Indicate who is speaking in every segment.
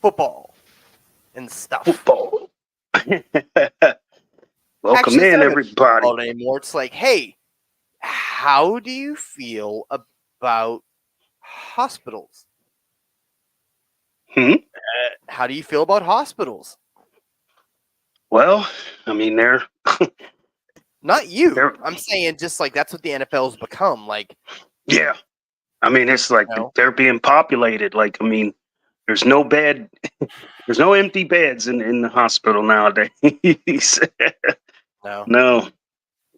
Speaker 1: football and stuff.
Speaker 2: Football. Welcome
Speaker 1: Actually, it's
Speaker 2: in,
Speaker 1: not even
Speaker 2: everybody.
Speaker 1: football anymore. It's like, hey, how do you feel about hospitals? How do you feel about hospitals?
Speaker 2: Well, I mean,
Speaker 1: Not you.
Speaker 2: they're
Speaker 1: I'm saying just like that's what the NFL's become. Like,
Speaker 2: yeah. I mean, it's like they're being populated. Like, I mean, there's no empty beds in the hospital nowadays.
Speaker 1: no.
Speaker 2: No,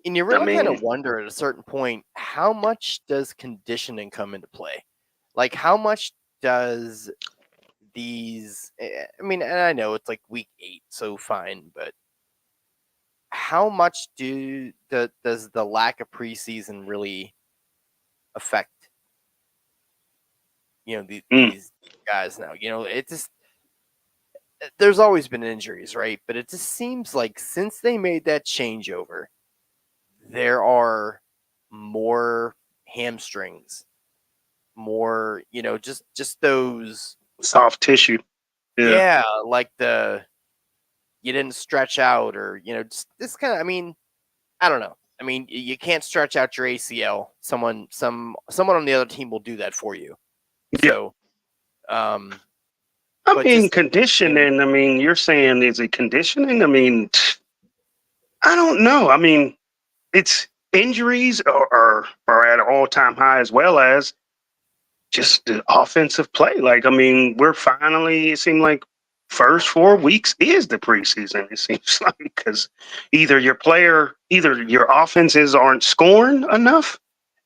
Speaker 1: And you
Speaker 2: I
Speaker 1: really kind of
Speaker 2: mean,
Speaker 1: wonder at a certain point, how much does conditioning come into play? Like, how much does these, I mean, and I know it's like week 8, so fine, but how much does the lack of preseason really affect, these guys now? It just, there's always been injuries, right? But it just seems like since they made that changeover, there are more hamstrings, more, just those
Speaker 2: soft tissue.
Speaker 1: yeah, like you didn't stretch out, or just this kind of, I mean, I don't know. I mean, you can't stretch out your ACL. Someone on the other team will do that for you.
Speaker 2: Yeah.
Speaker 1: So,
Speaker 2: I
Speaker 1: but
Speaker 2: mean,
Speaker 1: just
Speaker 2: conditioning. I mean, you're saying is it conditioning? I mean, I don't know. I mean, it's injuries are at an all-time high, as well as just the offensive play. Like, I mean, we're finally, it seemed like first 4 weeks is the preseason, it seems like, because either your offenses aren't scoring enough,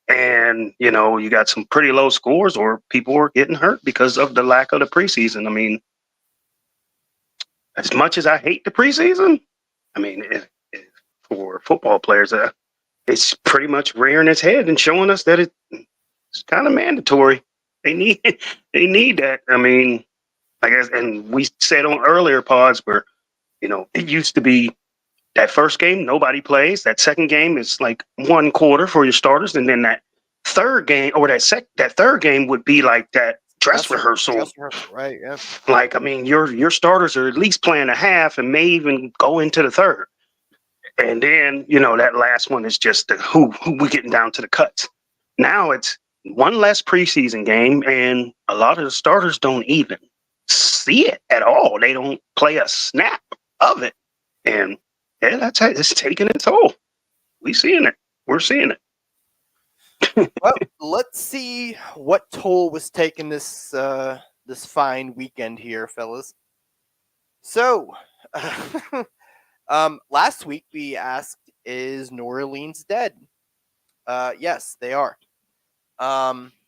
Speaker 2: and you got some pretty low scores, or people are getting hurt because of the lack of the preseason. I mean, as much as I hate the preseason, I mean, for football players, it's pretty much rearing its head and showing us that it's kind of mandatory. They need they need that. I mean, I guess, and we said on earlier pods where it used to be that first game nobody plays. That second game is like one quarter for your starters, and then that third game, or that third game would be like that dress rehearsal.
Speaker 1: right? Yeah.
Speaker 2: Like, I mean, your starters are at least playing a half and may even go into the third. And then, that last one is just who we getting down to the cuts. Now it's one less preseason game, and a lot of the starters don't even see it at all. They don't play a snap of it. And yeah, that's how it's taking its toll. We're seeing it.
Speaker 1: Well, let's see what toll was taken this fine weekend here, fellas. So, last week we asked, is New Orleans dead? Yes, they are.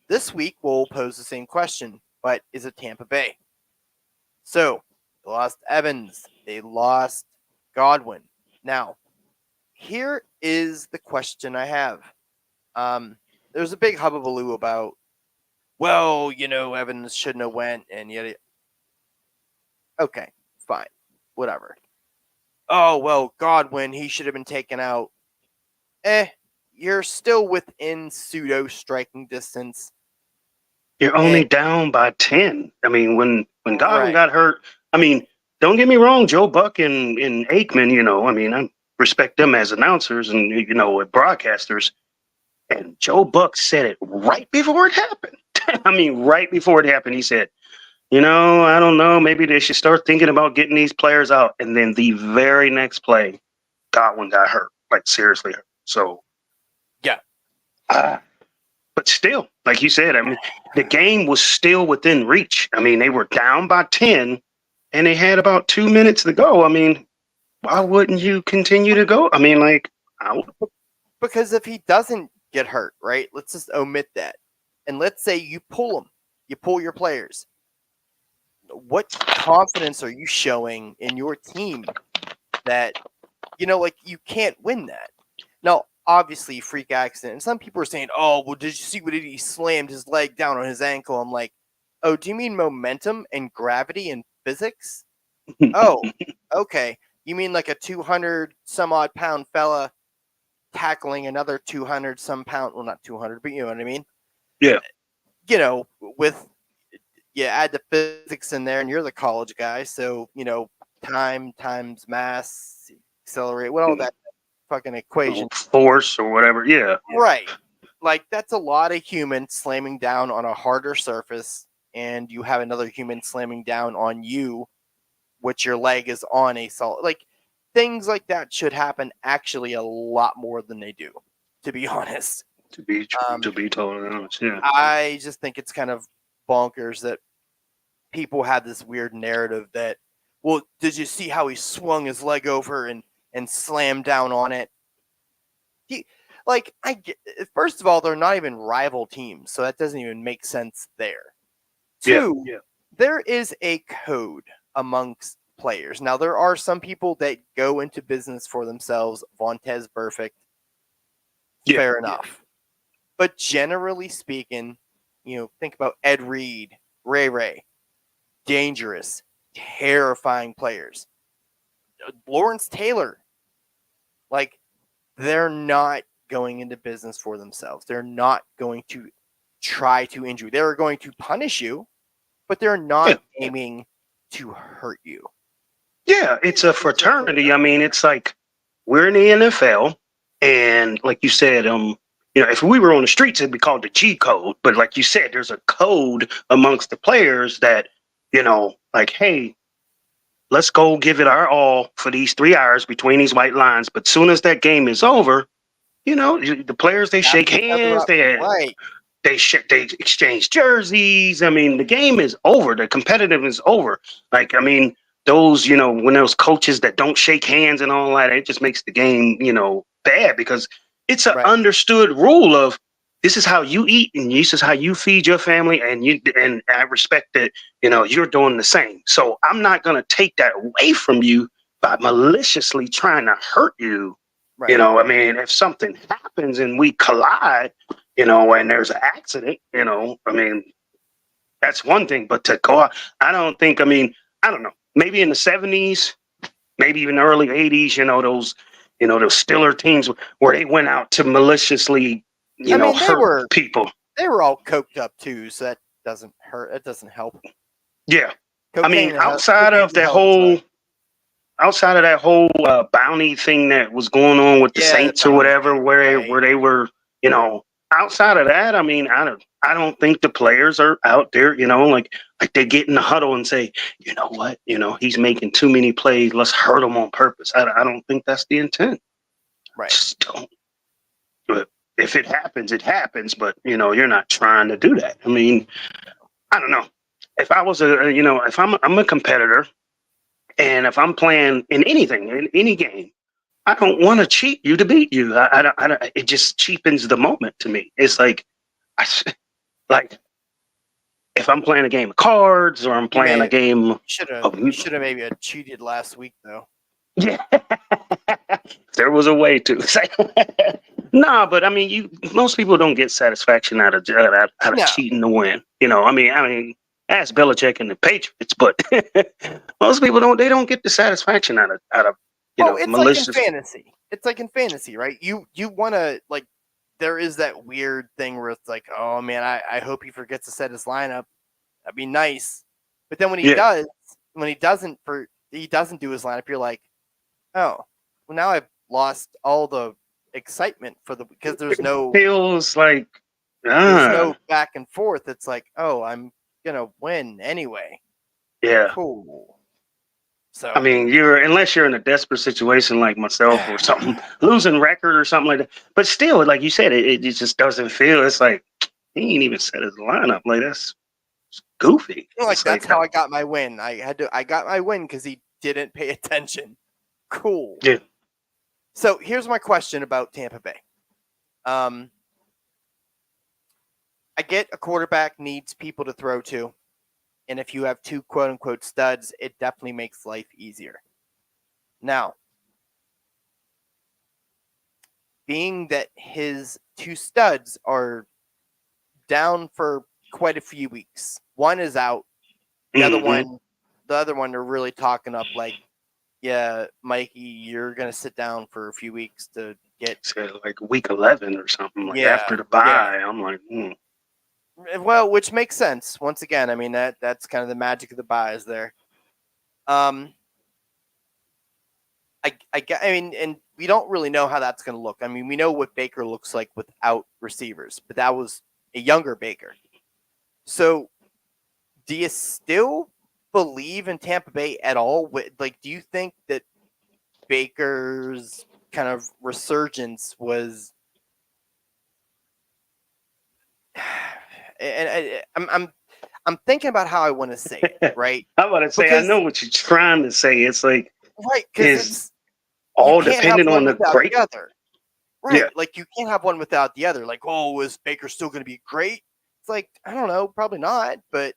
Speaker 1: This week we'll pose the same question, but is it Tampa Bay? So, they lost Evans. They lost Godwin. Now, here is the question I have. There's a big hubbubaloo about, well, Evans shouldn't have went, and yet okay, fine, whatever. Oh, well, Godwin, he should have been taken out. You're still within pseudo striking distance.
Speaker 2: You're only down by 10. I mean, when Godwin got hurt, I mean, don't get me wrong, Joe Buck and Aikman, I mean, I respect them as announcers and, broadcasters. And Joe Buck said it right before it happened. I mean, right before it happened, he said, I don't know, maybe they should start thinking about getting these players out. And then the very next play, Godwin got hurt, like seriously hurt. So,
Speaker 1: yeah.
Speaker 2: But still, like you said, I mean, the game was still within reach. I mean, they were down by 10 and they had about 2 minutes to go. I mean, why wouldn't you continue to go? I mean, like,
Speaker 1: because if he doesn't get hurt, right? Let's just omit that. And let's say you pull him, you pull your players. What confidence are you showing in your team that, like, you can't win that? Now, obviously, freak accident. And some people are saying, oh, well, did you see what he slammed his leg down on his ankle? I'm like, oh, do you mean momentum and gravity and physics? Oh, okay. You mean like a 200 some odd pound fella tackling another 200 some pound, well, not 200, but you know what I mean?
Speaker 2: Yeah.
Speaker 1: With, you add the physics in there, and you're the college guy, so time times mass accelerate, what all that fucking equation,
Speaker 2: force or whatever. Yeah.
Speaker 1: right? Like that's a lot of humans slamming down on a harder surface, and you have another human slamming down on you, which your leg is on a solid. Like things like that should happen actually a lot more than they do, to be honest.
Speaker 2: To be
Speaker 1: Um,
Speaker 2: to be totally honest, yeah.
Speaker 1: I just think it's kind of bonkers that people have this weird narrative that, well, did you see how he swung his leg over and slammed down on it? Like, first of all, they're not even rival teams, so that doesn't even make sense there.
Speaker 2: Yeah.
Speaker 1: Two, there is a code amongst players. Now, there are some people that go into business for themselves. Vontez Perfect, fair enough. But generally speaking, think about Ed Reed, Ray, dangerous, terrifying players. Lawrence Taylor, like, they're not going into business for themselves. They're not going to try to injure you. They're going to punish you, but they're not aiming to hurt you.
Speaker 2: Yeah, it's a fraternity. I mean, it's like we're in the NFL, and like you said, if we were on the streets, it'd be called the G code. But like you said, there's a code amongst the players that, like, hey, let's go give it our all for these 3 hours between these white lines. But soon as that game is over, the players, they shake hands,
Speaker 1: right.
Speaker 2: they exchange jerseys. I mean, the game is over. The competitive is over. Like, I mean, those, when those coaches that don't shake hands and all that, it just makes the game, bad, because it's an understood rule of this is how you eat and this is how you feed your family, and I respect that, you're doing the same. So I'm not gonna take that away from you by maliciously trying to hurt you.
Speaker 1: Right.
Speaker 2: I mean, if something happens and we collide, and there's an accident, I mean, that's one thing. But to go out, I don't think, I mean, I don't know, maybe in the 70s, maybe even the early 80s, those Steeler teams where they went out to maliciously, hurt people.
Speaker 1: They were all coked up too, so that doesn't hurt. It doesn't help.
Speaker 2: Yeah. I mean, outside of that whole bounty thing that was going on with the Saints or whatever, where they were, outside of that, I mean, I don't think the players are out there, like they get in the huddle and say, you know what, he's making too many plays, let's hurt him on purpose. I don't think that's the intent.
Speaker 1: Right.
Speaker 2: Just don't. But if it happens, it happens. But you're not trying to do that. I mean, I don't know. If I was if I'm a competitor, and if I'm playing in anything, in any game, I don't want to cheat you to beat you. I don't, it just cheapens the moment to me. It's like, like if I'm playing a game of cards or I'm playing a game.
Speaker 1: You should have maybe cheated last week, though.
Speaker 2: Yeah, there was a way to. Nah, but I mean, most people don't get satisfaction out of cheating to win. I mean, ask Belichick and the Patriots, but most people don't. They don't get the satisfaction out of
Speaker 1: it's
Speaker 2: malicious.
Speaker 1: Like in fantasy. It's like in fantasy, right? You want to, like, there is that weird thing where it's like, oh man, I hope he forgets to set his lineup. That'd be nice. But then when he doesn't do his lineup, you're like, oh, well, now I've lost all the excitement because there's no.
Speaker 2: It feels like
Speaker 1: there's no back and forth. It's like, oh, I'm gonna win anyway.
Speaker 2: Yeah.
Speaker 1: Cool. So
Speaker 2: I mean, unless you're in a desperate situation like myself or something, losing record or something like that. But still, like you said, it just doesn't feel. It's like he ain't even set his lineup. Like that's goofy.
Speaker 1: That's how I got my win. I got my win because he didn't pay attention. Cool.
Speaker 2: Yeah.
Speaker 1: So here's my question about Tampa Bay. I get a quarterback needs people to throw to. And if you have two quote-unquote studs, it definitely makes life easier. Now, being that his two studs are down for quite a few weeks. One is out. The other one, they're really talking up like, yeah, Mikey, you're going to sit down for a few weeks to get...
Speaker 2: like week 11 or something, like after the bye. I'm like,
Speaker 1: well, which makes sense. Once again, I mean that's kind of the magic of the buys there. Um, I mean, and we don't really know how that's going to look. I mean, we know what Baker looks like without receivers, but that was a younger Baker. So, do you still believe in Tampa Bay at all? Like, do you think that Baker's kind of resurgence was? And I'm thinking about how I want to say it, right?
Speaker 2: I'm about to say, I know what you're trying to say. It's like,
Speaker 1: right, because
Speaker 2: is
Speaker 1: it's you
Speaker 2: all
Speaker 1: can't have
Speaker 2: dependent on
Speaker 1: one
Speaker 2: the
Speaker 1: without
Speaker 2: great.
Speaker 1: the other.
Speaker 2: Yeah,
Speaker 1: Right. Like you can't have one without the other. Like, oh, is Baker still going to be great? It's like, I don't know, probably not. But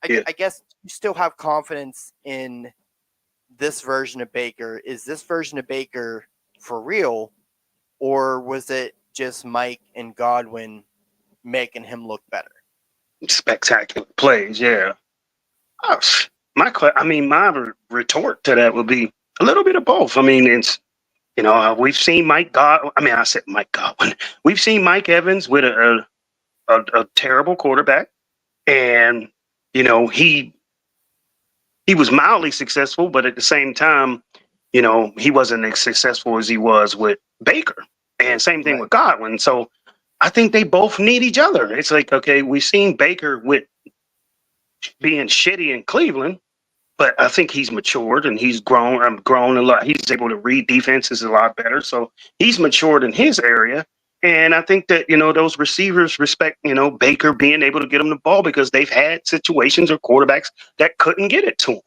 Speaker 2: yeah.
Speaker 1: I guess you still have confidence in this version of Baker. Is this version of Baker for real? Or was it just Mike and Godwin making him look better?
Speaker 2: Spectacular plays. Yeah. Oh, my retort to that would be a little bit of both. I mean, it's we've seen Mike God. I mean, I said Mike Godwin. We've seen Mike Evans with a terrible quarterback, and he was mildly successful, but at the same time, he wasn't as successful as he was with Baker. And same thing
Speaker 1: Right.
Speaker 2: with Godwin. So I think they both need each other. It's like, okay, we've seen Baker with being shitty in Cleveland, but I think he's matured and he's grown. Grown a lot. He's able to read defenses a lot better. So he's matured in his area. And I think that, those receivers respect, Baker being able to get them the ball because they've had situations or quarterbacks that couldn't get it to them.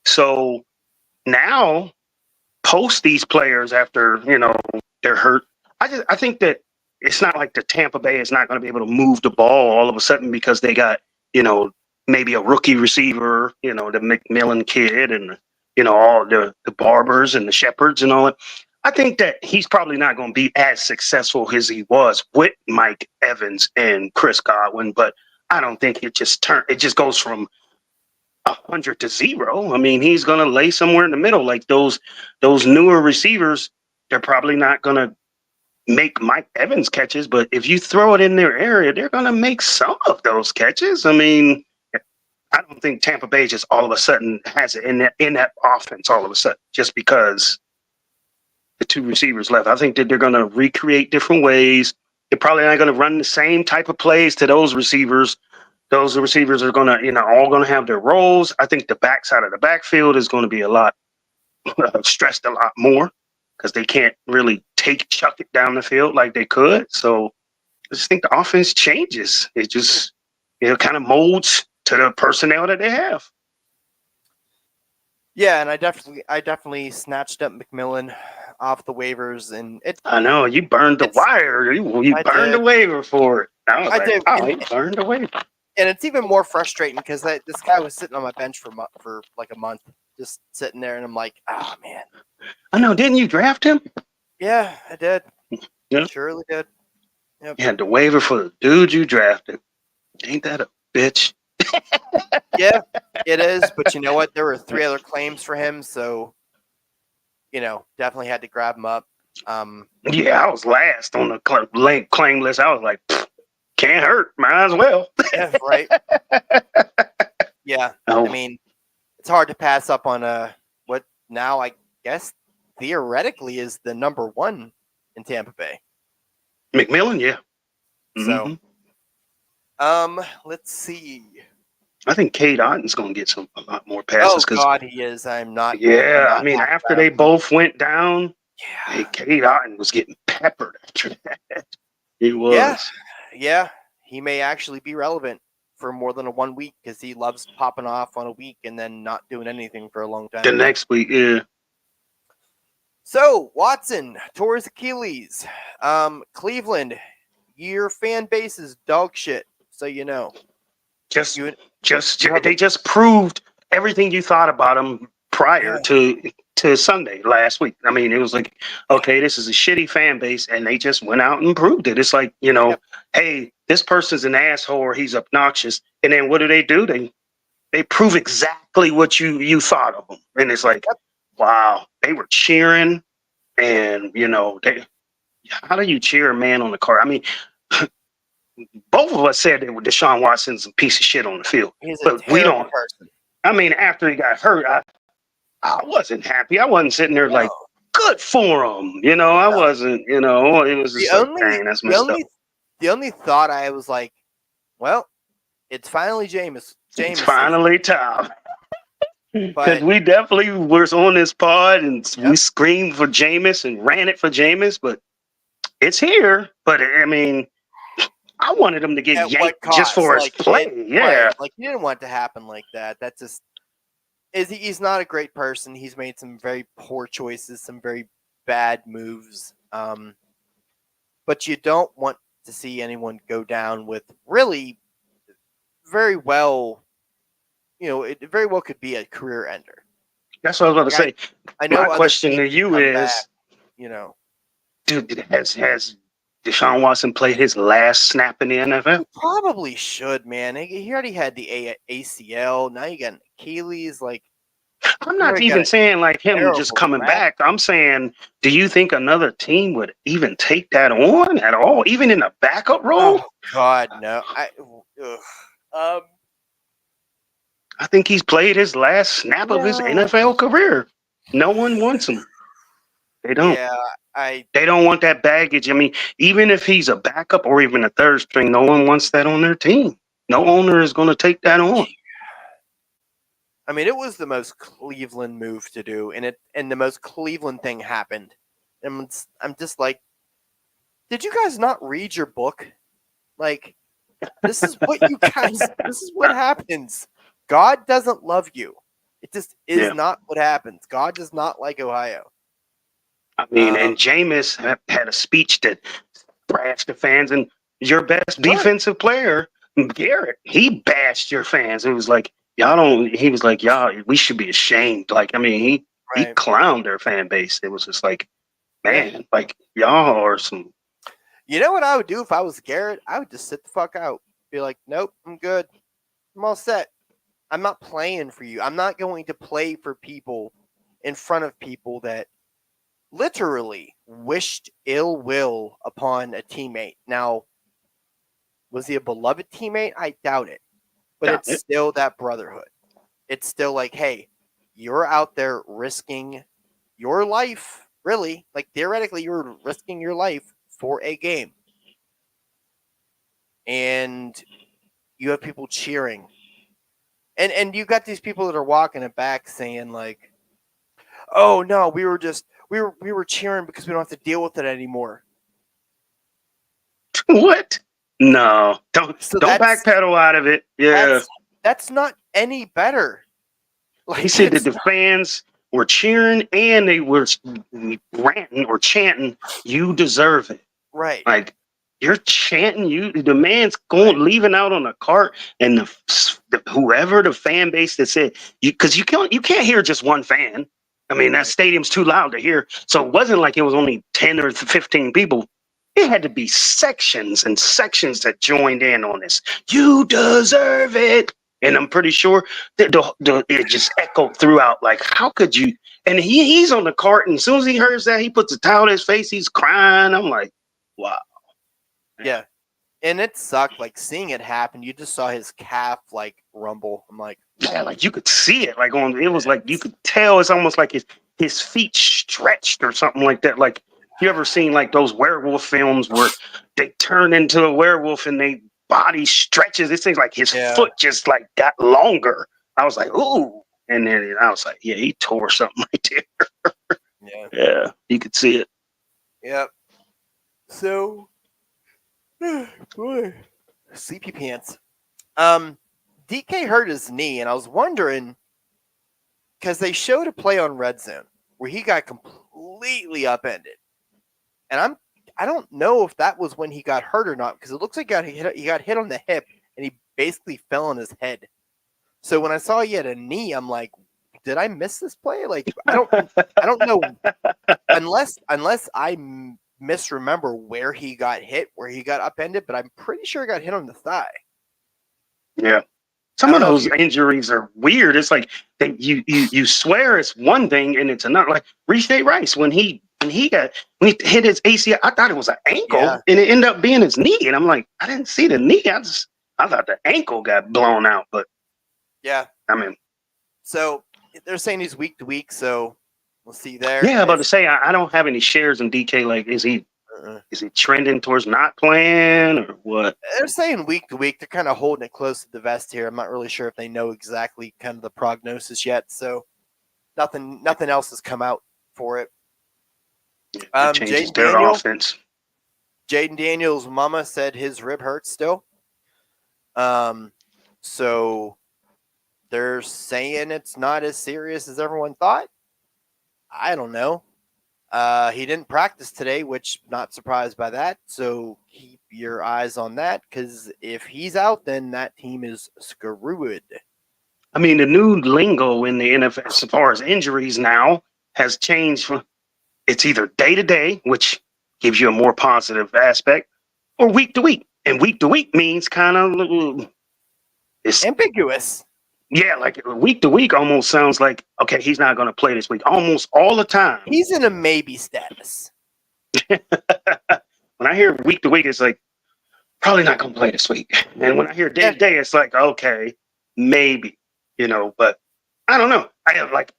Speaker 2: So now, post these players after, they're hurt, I think that it's not like the Tampa Bay is not going to be able to move the ball all of a sudden because they got, maybe a rookie receiver, the McMillan kid and, all the Barbers and the Shepherds and all that. I think that he's probably not going to be as successful as he was with Mike Evans and Chris Godwin, but I don't think it just goes from 100 to 0. I mean, he's going to lay somewhere in the middle. Like those newer receivers, they're probably not going to make Mike Evans catches, but if you throw it in their area, they're going to make some of those catches. I mean, I don't think Tampa Bay just all of a sudden has it in that offense all of a sudden just because the two receivers left. I think that they're going to recreate different ways. They're probably not going to run the same type of plays to those receivers. Those receivers are going to, all going to have their roles. I think the backside of the backfield is going to be a lot stressed a lot more because they can't really chuck it down the field like they could. So I just think the offense changes. It just, kind of molds to the personnel that they have.
Speaker 1: Yeah, and I definitely snatched up McMillan off the waivers, and
Speaker 2: I know you burned the wire. You burned the waiver for it. I did. Oh, he burned the waiver.
Speaker 1: And it's even more frustrating because this guy was sitting on my bench for like a month, just sitting there, and I'm like, oh man.
Speaker 2: I know. Didn't you draft him?
Speaker 1: Yeah, I did.
Speaker 2: Yeah,
Speaker 1: surely did.
Speaker 2: Yep. You had the waiver for the dude you drafted. Ain't that a bitch?
Speaker 1: Yeah, it is. But you know what? There were 3 other claims for him, so definitely had to grab him up.
Speaker 2: Yeah, I was last on the claim list. I was like, can't hurt. Might as well.
Speaker 1: Yeah, right. Yeah, I mean, it's hard to pass up on what now I guess theoretically is the number 1 in Tampa Bay.
Speaker 2: McMillan, yeah.
Speaker 1: So,
Speaker 2: mm-hmm.
Speaker 1: Let's see.
Speaker 2: I think Cade Otton's going to get a lot more passes.
Speaker 1: Oh God, he is. I'm not.
Speaker 2: Yeah, I mean, after they both went down,
Speaker 1: yeah,
Speaker 2: Cade Otton was getting peppered after that. He was.
Speaker 1: Yeah. He may actually be relevant for more than a 1 week because he loves popping off on a week and then not doing anything for a long time.
Speaker 2: The next week, yeah.
Speaker 1: So Watson tore his Achilles. Cleveland, your fan base is dog shit. So you know.
Speaker 2: They just proved everything you thought about them prior to Sunday last week. I mean, it was like, okay, this is a shitty fan base, and they just went out and proved it. It's like, hey, this person's an asshole or he's obnoxious, and then what do? They prove exactly what you thought of them, and it's like, wow, they were cheering, and how do you cheer a man on the court? I mean. both of us said that Deshaun Watson's a piece of shit on the field,
Speaker 1: He's a
Speaker 2: but we
Speaker 1: terrible
Speaker 2: don't.
Speaker 1: person.
Speaker 2: I mean, after he got hurt, I wasn't happy. I wasn't sitting there
Speaker 1: No,
Speaker 2: like, good for him. I
Speaker 1: no.
Speaker 2: wasn't. It was
Speaker 1: The
Speaker 2: just like,
Speaker 1: only
Speaker 2: dang, that's
Speaker 1: the
Speaker 2: messed up.
Speaker 1: only the only thought I was like, well, it's finally Jameis
Speaker 2: It's
Speaker 1: season.
Speaker 2: finally time. Because
Speaker 1: But
Speaker 2: we definitely was on this pod and we
Speaker 1: yep,
Speaker 2: screamed for Jameis and ran it for Jameis, but it's here. But I mean, I wanted him to get
Speaker 1: at what
Speaker 2: yanked just
Speaker 1: cost?
Speaker 2: for his
Speaker 1: Like it
Speaker 2: play.
Speaker 1: right.
Speaker 2: Yeah.
Speaker 1: Like you didn't want it to happen like that. That's just he's not a great person. He's made some very poor choices, some very bad moves. But you don't want to see anyone go down with really very well, it very well could be a career ender.
Speaker 2: That's what I was about to
Speaker 1: Like
Speaker 2: say.
Speaker 1: I
Speaker 2: My
Speaker 1: know other
Speaker 2: question
Speaker 1: teams
Speaker 2: to
Speaker 1: can
Speaker 2: you
Speaker 1: come back,
Speaker 2: is,
Speaker 1: you know.
Speaker 2: dude, has Deshaun Watson played his last snap in the NFL?
Speaker 1: He probably should, man. He already had the ACL. Now you got an Achilles. Like
Speaker 2: I'm
Speaker 1: you
Speaker 2: not
Speaker 1: already got
Speaker 2: even
Speaker 1: a
Speaker 2: saying like him just
Speaker 1: terrible
Speaker 2: coming
Speaker 1: track.
Speaker 2: back. I'm saying, do you think another team would even take that on at all, even in a backup role?
Speaker 1: Oh God, no. Um,
Speaker 2: I think he's played his last snap of his
Speaker 1: yeah,
Speaker 2: NFL career. No one wants him. They don't.
Speaker 1: yeah. I
Speaker 2: They don't want that baggage. I mean, even if he's a backup or even a third string, no one wants that on their team. No owner is going to take that on.
Speaker 1: I mean, it was the most Cleveland move to do, and the most Cleveland thing happened. And I'm just like, did you guys not read your book? Like, this is what you guys. This is what happens. God doesn't love you. It just is
Speaker 2: Yeah.
Speaker 1: not what happens. God does not like Ohio.
Speaker 2: I mean, and Jameis had a speech that thrashed the fans, and your best
Speaker 1: Right,
Speaker 2: defensive player, Garrett, he bashed your fans. It was like, y'all don't, he was like, y'all, we should be ashamed. Like, I mean, he
Speaker 1: right.
Speaker 2: clowned their fan base. It was just like,
Speaker 1: Yeah.
Speaker 2: man, like, y'all are some.
Speaker 1: You know what I would do if I was Garrett? I would just sit the fuck out. Be like, nope, I'm good. I'm all set. I'm not playing for you. I'm not going to play for people in front of people that literally wished ill will upon a teammate. Now, was he a beloved teammate? I doubt it. But
Speaker 2: Got
Speaker 1: it's
Speaker 2: it.
Speaker 1: still that brotherhood. It's still like, hey, you're out there risking your life, really. Like, theoretically, you're risking your life for a game. And you have people cheering. And you got these people that are walking it back saying, like, oh no, we were cheering because we don't have to deal with it anymore.
Speaker 2: What? No, don't
Speaker 1: So
Speaker 2: don't backpedal out of it. Yeah,
Speaker 1: that's not any better.
Speaker 2: he
Speaker 1: Like
Speaker 2: said that
Speaker 1: it's
Speaker 2: the fans were cheering and they were ranting or chanting, "You deserve it."
Speaker 1: right.
Speaker 2: Like you're chanting, the man's
Speaker 1: Right.
Speaker 2: going leaving out on a cart, and whoever the fan base that said because you can't hear just one fan. I mean that
Speaker 1: Right.
Speaker 2: stadium's too loud to hear, so it wasn't like it was only 10 or 15 people. It had to be sections and sections that joined in on this. You deserve it, and I'm pretty sure that it just echoed throughout. Like how could you? And he's on the cart, and as soon as he hears that, he puts a towel to his face. He's crying. I'm like, wow.
Speaker 1: Yeah. And it sucked. Like seeing it happen, you just saw his calf like rumble. I'm like,
Speaker 2: Yeah, like you could see it. Like it was like you could tell. It's almost like his feet stretched or something like that. Like you ever seen like those werewolf films where they turn into a werewolf and they body stretches? It seems like his
Speaker 1: yeah,
Speaker 2: foot just like got longer. I was like, ooh, and then I was like, yeah, he tore something right there.
Speaker 1: yeah,
Speaker 2: Yeah, you could see it.
Speaker 1: yep. So, boy, sleepy pants. DK hurt his knee, and I was wondering because they showed a play on Red Zone where he got completely upended, and I don't know if that was when he got hurt or not because it looks like he got hit on the hip and he basically fell on his head. So when I saw he had a knee, I'm like, did I miss this play? Like I don't know unless I misremember where he got hit, where he got upended, but I'm pretty sure he got hit on the thigh.
Speaker 2: Yeah. Some of those injuries are weird. It's like you swear it's one thing and it's another. Like Rashad Rice when he hit his ACL, I thought it was an ankle and it ended up being his knee. And I'm like, I didn't see the knee. I thought the ankle got blown out. But
Speaker 1: yeah,
Speaker 2: I mean,
Speaker 1: so they're saying he's week to week. So we'll see there.
Speaker 2: Yeah, I'm about to say I don't have any shares in DK. Like, is he trending towards not playing or what?
Speaker 1: They're saying week to week. They're kind of holding it close to the vest here. I'm not really sure if they know exactly kind of the prognosis yet. So nothing else has come out for it.
Speaker 2: It changes their offense.
Speaker 1: Jaden Daniels' mama said his rib hurts still. So they're saying it's not as serious as everyone thought. I don't know. He didn't practice today, which not surprised by that. So keep your eyes on that, because if he's out, then that team is screwed.
Speaker 2: I mean, the new lingo in the NFL as far as injuries now has changed from it's either day to day, which gives you a more positive aspect, or week to week. And week to week means kind of
Speaker 1: it's ambiguous.
Speaker 2: Yeah, like week to week almost sounds like, okay, he's not going to play this week. Almost all the time.
Speaker 1: He's in a maybe status.
Speaker 2: When I hear week to week, it's like, probably not going to play this week. And when I hear day to day, it's like, okay, maybe, but I don't know. I have like,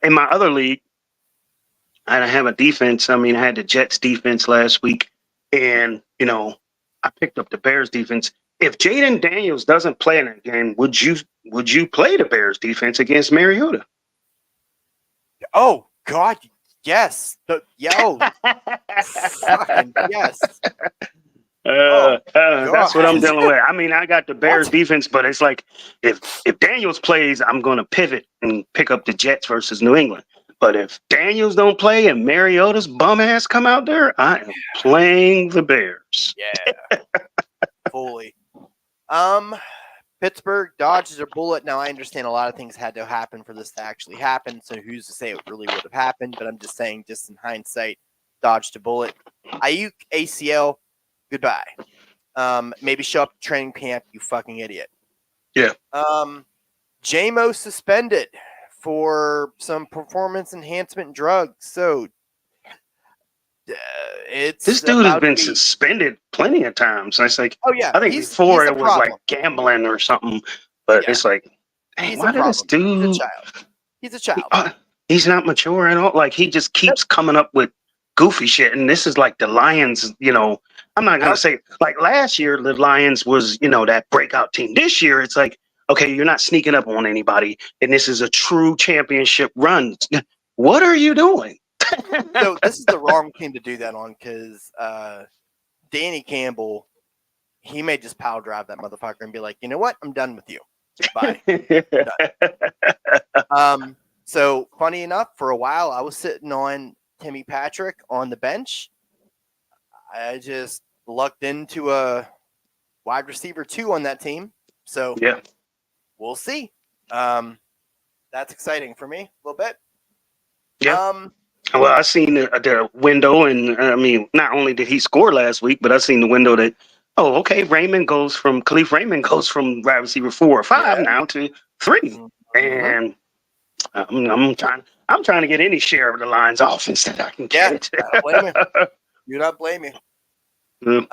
Speaker 2: in my other league, I have a defense. I mean, I had the Jets defense last week, and, I picked up the Bears defense. If Jaden Daniels doesn't play in that game, would you play the Bears defense against Mariota?
Speaker 1: Oh God, yes. Fucking yes.
Speaker 2: That's what I'm dealing with. I mean, I got the Bears defense, but it's like if Daniels plays, I'm going to pivot and pick up the Jets versus New England. But if Daniels don't play and Mariota's bum ass come out there, I am playing the Bears.
Speaker 1: Yeah, fully. Pittsburgh dodges a bullet. Now, I understand a lot of things had to happen for this to actually happen, so who's to say it really would have happened? But I'm just saying, just in hindsight, dodged a bullet. Ayuk ACL, goodbye. Maybe show up to training camp, you fucking idiot.
Speaker 2: Yeah.
Speaker 1: JMO suspended for some performance enhancement drugs. So
Speaker 2: this dude has been suspended plenty of times. It's like,
Speaker 1: oh yeah,
Speaker 2: I think before it was like gambling or something, but it's like, hey, why did this dude?
Speaker 1: He's a child.
Speaker 2: He's not mature at all. Like he just keeps coming up with goofy shit, and this is like the Lions. I'm not gonna say like last year the Lions was that breakout team. This year it's like, okay, you're not sneaking up on anybody, and this is a true championship run. What are you doing?
Speaker 1: So this is the wrong team to do that on, because Danny Campbell, he may just power drive that motherfucker and be like, you know what, I'm done with you. Bye. So funny enough, for a while I was sitting on Timmy Patrick on the bench. I just lucked into a wide receiver 2 on that team. So
Speaker 2: yeah,
Speaker 1: we'll see. That's exciting for me a little bit.
Speaker 2: Yeah. Well, I seen the window, and I mean, not only did he score last week, but I seen the window that, okay, Khalif Raymond goes from wide receiver 4 or 5 now to 3, and I'm trying to get any share of the Lions offense that I can get.
Speaker 1: Do not blame me. A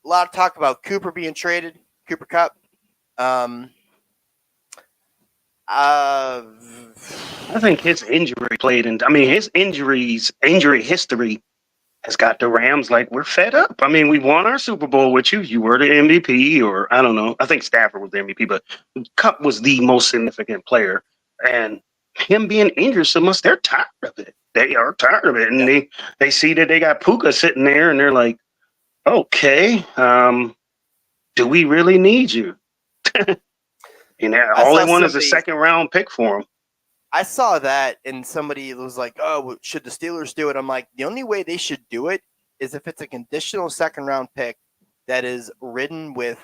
Speaker 1: lot of talk about Cooper being traded, Cooper Kupp.
Speaker 2: I think his injury played, and I mean his injury history has got the Rams like, we're fed up. I mean, we won our Super Bowl with you. You were the MVP, or I don't know. I think Stafford was the MVP, but Kupp was the most significant player, and him being injured so much, they're tired of it. They are tired of it, and they see that they got Puka sitting there, and they're like, okay, do we really need you? And all they want is a second-round pick for him.
Speaker 1: I saw that, and somebody was like, oh, should the Steelers do it? I'm like, the only way they should do it is if it's a conditional second-round pick that is ridden with,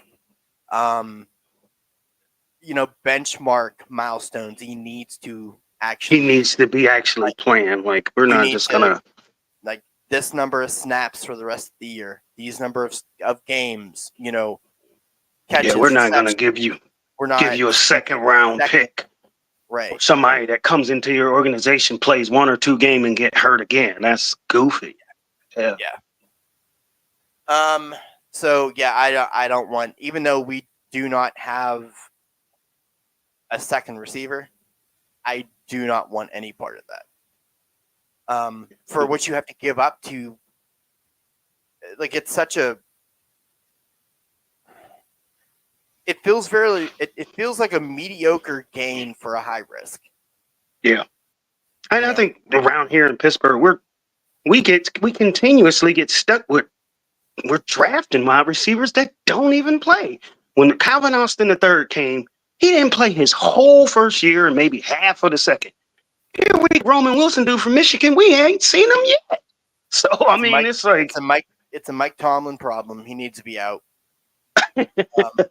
Speaker 1: benchmark milestones. He needs to be
Speaker 2: actually playing. Like, we're not just going to.
Speaker 1: Like, this number of snaps for the rest of the year, these number of games,
Speaker 2: Yeah, we're not gonna give you a second round pick.
Speaker 1: Right.
Speaker 2: Or somebody that comes into your organization, plays 1 or 2 games and get hurt again. That's goofy. Yeah.
Speaker 1: So yeah, I don't want, even though we do not have a second receiver, I do not want any part of that. For what you have to give up to, like, it's such a, it feels it feels like a mediocre gain for a high risk.
Speaker 2: Yeah. And I think around here in Pittsburgh, we continuously get stuck with, we're drafting wide receivers that don't even play. When Calvin Austin III came, he didn't play his whole first year and maybe half of the second. Here we Roman Wilson do from Michigan. We ain't seen him yet. So I mean, it's like
Speaker 1: it's a Mike Tomlin problem. He needs to be out. Old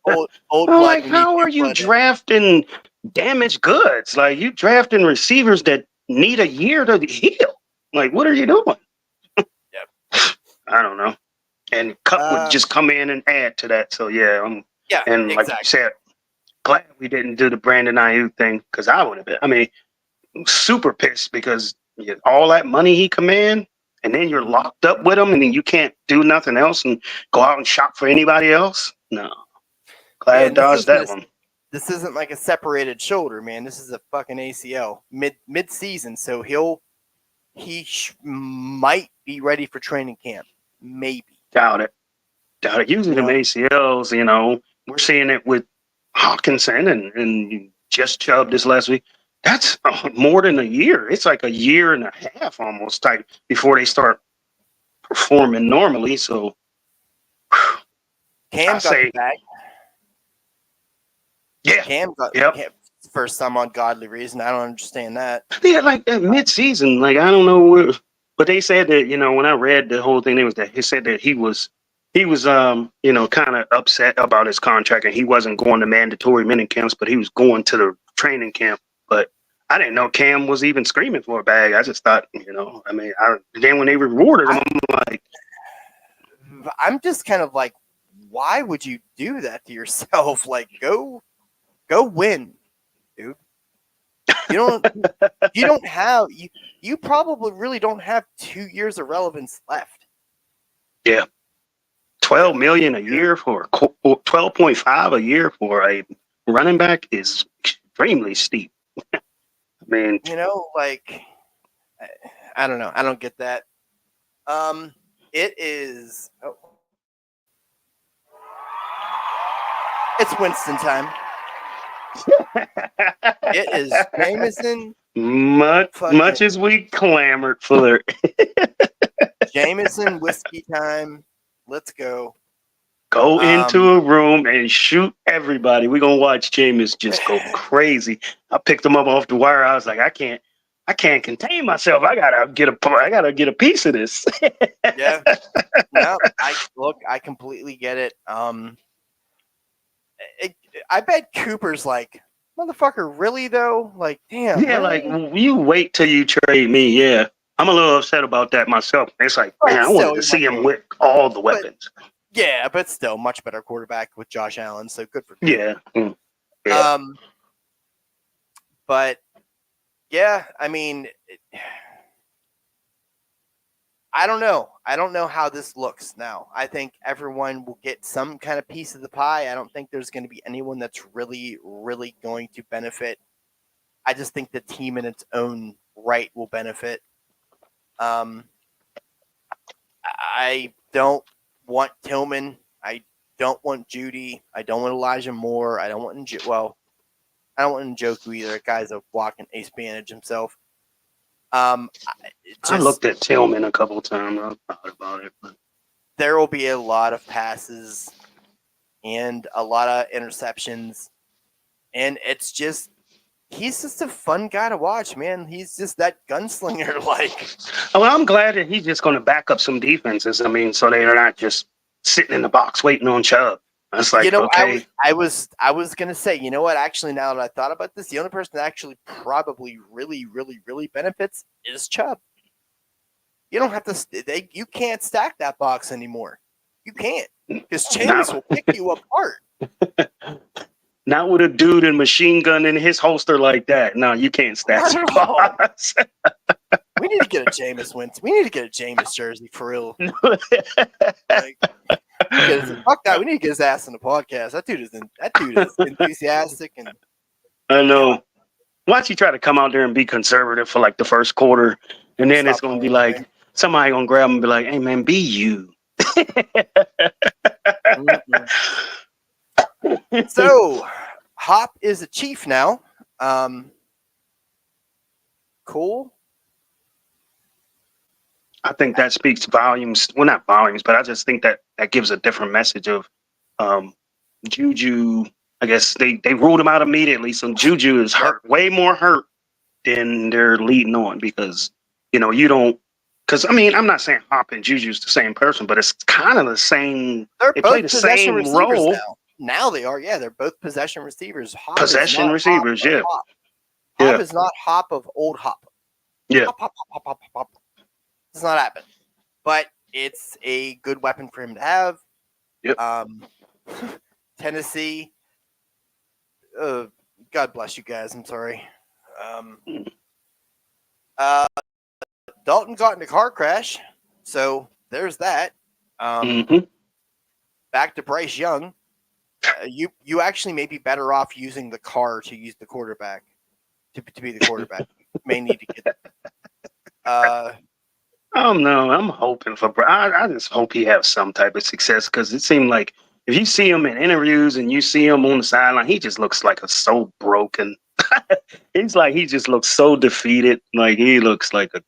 Speaker 2: well,
Speaker 1: blood.
Speaker 2: like, how are you drafting damaged goods? Like, you drafting receivers that need a year to heal. Like, what are you doing?
Speaker 1: Yep.
Speaker 2: I don't know. And Cup would just come in and add to that. So yeah, and like you said, glad we didn't do the Brandon Ayuk thing, because I would have been. I mean, super pissed because all that money he command, and then you're locked up with him, and then you can't do nothing else and go out and shop for anybody else. No, glad I dodged that one.
Speaker 1: This isn't like a separated shoulder, man. This is a fucking ACL mid season, so he might be ready for training camp. Maybe.
Speaker 2: Doubt it. Usually them ACLs, we're seeing it with Hawkinson and just Chubb this last week. That's more than a year. It's like a year and a half almost type before they start performing normally. So
Speaker 1: Cam got the bag.
Speaker 2: Yeah.
Speaker 1: Cam got for some ungodly reason. I don't understand that.
Speaker 2: Yeah, like mid-season, like, I don't know but they said that, when I read the whole thing, he said that he was kind of upset about his contract, and he wasn't going to mandatory mini camps, but he was going to the training camp. But I didn't know Cam was even screaming for a bag. I just thought, I mean, then when they rewarded him,
Speaker 1: I'm just kind of like, why would you do that to yourself? Like, go win, dude. You probably really don't have 2 years of relevance left.
Speaker 2: Yeah. 12 million a year for 12.5 a year for a running back is extremely steep. I mean,
Speaker 1: like, I don't know. I don't get that. It is. It's Winston time. It is Jameson.
Speaker 2: Much as we clamored for
Speaker 1: Jameson whiskey time. Let's go.
Speaker 2: Go into a room and shoot everybody. We're gonna watch Jameis just go crazy. I picked him up off the wire. I was like, I can't contain myself. I gotta get a piece of this.
Speaker 1: Yeah. No, I completely get it. I bet Cooper's like, motherfucker, really though? Like, damn.
Speaker 2: Yeah,
Speaker 1: really?
Speaker 2: like, you wait till you trade me. Yeah, I'm a little upset about that myself. It's like, man, I wanted to see him with all the weapons.
Speaker 1: Yeah, but still, much better quarterback with Josh Allen. So good for
Speaker 2: Cooper.
Speaker 1: Yeah. But yeah, I mean, I don't know. I don't know how this looks now. I think everyone will get some kind of piece of the pie. I don't think there's going to be anyone that's really, really going to benefit. I just think the team in its own right will benefit. I don't want Tillman. I don't want Judy. I don't want Elijah Moore. I don't want I don't want Njoku either. That guy's a walking ace bandage himself.
Speaker 2: I looked at Tillman a couple of times. I thought about it. But
Speaker 1: there will be a lot of passes and a lot of interceptions. And it's just, he's just a fun guy to watch, man. He's just that gunslinger. Like,
Speaker 2: well, I'm glad that he's just going to back up some defenses. I mean, so they're not just sitting in the box waiting on Chubb. That's like, okay.
Speaker 1: I was gonna say, you know what? Actually, now that I thought about this, the only person that actually probably really, really, really benefits is Chubb. You don't have to. You can't stack that box anymore. You can't. because Jameis will pick you apart.
Speaker 2: Not with a dude and machine gun in his holster like that. No, you can't stack
Speaker 1: Not at all.
Speaker 2: spots.
Speaker 1: We need to get a Jameis Winston. We need to get a Jameis jersey for real. Like, fuck that. We need to get his ass on the podcast. That dude is enthusiastic and
Speaker 2: I know. Watch you try to come out there and be conservative for like the first quarter, and then it's gonna be like somebody gonna grab him and be like, "Hey man, be you."
Speaker 1: So, Hop is a Chief now. Cool.
Speaker 2: I think that speaks volumes. Well, not volumes, but I just think that gives a different message of Juju. I guess they ruled him out immediately. So Juju is hurt, way more hurt than they're leading on because, you don't. Because, I mean, I'm not saying Hop and Juju's the same person, but it's kind of the same.
Speaker 1: They
Speaker 2: play the same role.
Speaker 1: Now they are. Yeah, they're both possession receivers.
Speaker 2: Hop possession receivers, yeah.
Speaker 1: Hop is not Hop of old Hop.
Speaker 2: Yeah.
Speaker 1: Hop. Does not happen. But it's a good weapon for him to have.
Speaker 2: Yep.
Speaker 1: Tennessee. God bless you guys. I'm sorry. Dalton got in a car crash, so there's that. Back to Bryce Young. You actually may be better off using the car to use the quarterback to be the quarterback. You may need to get that.
Speaker 2: Oh no, I'm hoping for. I just hope he has some type of success because it seemed like if you see him in interviews and you see him on the sideline, he just looks like so broken. He's like he just looks so defeated. Like he looks like a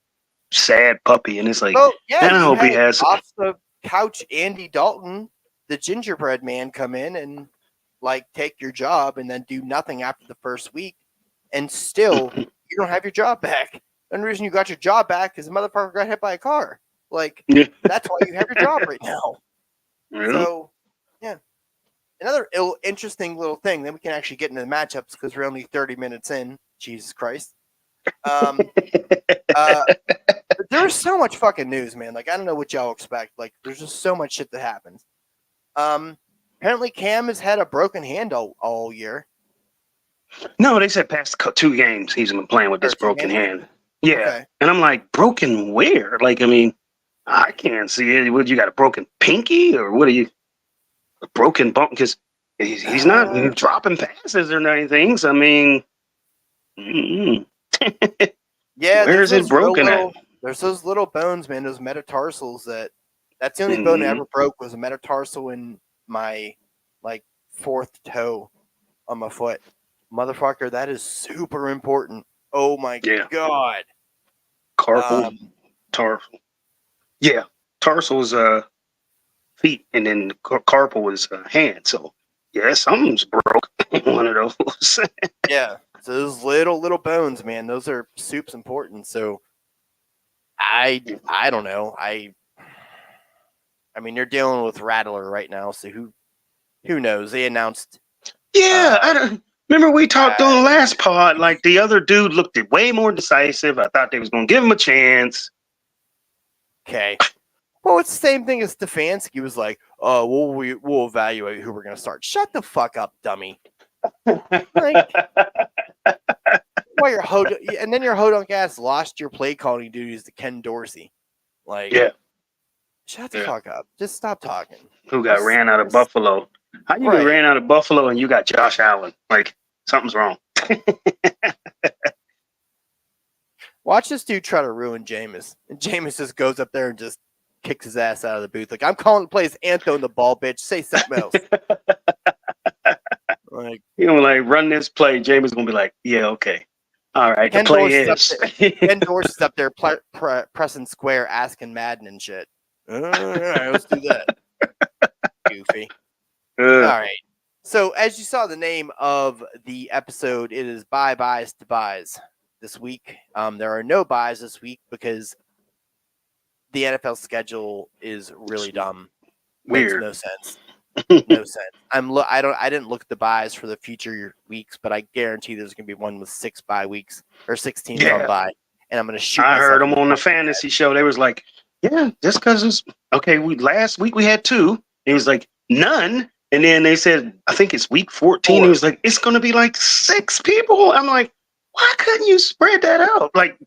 Speaker 2: sad puppy, and it's like,
Speaker 1: I
Speaker 2: hope he has
Speaker 1: off the couch Andy Dalton, the gingerbread man, come in and like take your job and then do nothing after the first week, and still you don't have your job back. The only reason you got your job back is the motherfucker got hit by a car. Like that's why you have your job right now.
Speaker 2: Really?
Speaker 1: So yeah, another interesting little thing. Then we can actually get into the matchups because we're only 30 minutes in. Jesus Christ. There's so much fucking news, man. Like I don't know what y'all expect. Like there's just so much shit that happens. Apparently Cam has had a broken hand all year.
Speaker 2: No, they said past 2 games he's been playing with this broken hand. Yeah, okay. And I'm like, broken where? Like, I mean, I can't see it. What, you got a broken pinky or what are you? A broken bump? Because he's not dropping passes or anything. So, I mean,
Speaker 1: yeah,
Speaker 2: where is it broken at?
Speaker 1: There's those little bones, man. Those metatarsals. That's the only bone I ever broke was a metatarsal in my like 4th toe on my foot. Motherfucker, that is super important. Oh my god.
Speaker 2: Carpal, tarsal. Yeah, tarsal is feet, and then carpal is hand. So yeah, something's broke. One of those.
Speaker 1: Yeah. So those little bones, man, those are soup's important. So I don't know. I mean, you're dealing with Rattler right now, so who knows? They announced.
Speaker 2: Yeah, I don't. Remember we talked on the last pod, like the other dude looked way more decisive. I thought they was going to give him a chance.
Speaker 1: Okay. Well, it's the same thing as Stefanski was like, we'll evaluate who we're going to start. Shut the fuck up, dummy. Like, and then your hodunk ass lost your play calling duties to Ken Dorsey. Like, shut the fuck up. Just stop talking.
Speaker 2: Who got ran out of Buffalo? How you get ran out of Buffalo and you got Josh Allen? Like, something's wrong.
Speaker 1: Watch this dude try to ruin Jameis. And Jameis just goes up there and just kicks his ass out of the booth. Like, I'm calling the plays and throwing the ball, bitch. Say something else. Like,
Speaker 2: run this play. Jameis going to be like, yeah, okay. All right, the play is.
Speaker 1: Ken Dorsey's up there pressing square, asking Madden and shit. All right, let's do that. Goofy. All right. So as you saw the name of the episode, it is buys to buys this week. There are no buys this week because the NFL schedule is really dumb.
Speaker 2: Weird.
Speaker 1: Makes no sense. No sense. I didn't look at the buys for the future weeks, but I guarantee there's going to be one with 6 bye weeks or 6 teams on bye, and I'm going to shoot.
Speaker 2: I heard them on the fantasy show. They was like, "Yeah, just because it's okay." Last week we had 2. He was like, none. And then they said, I think it's week 14. He was like, it's going to be like 6 people. I'm like, why couldn't you spread that out? Like,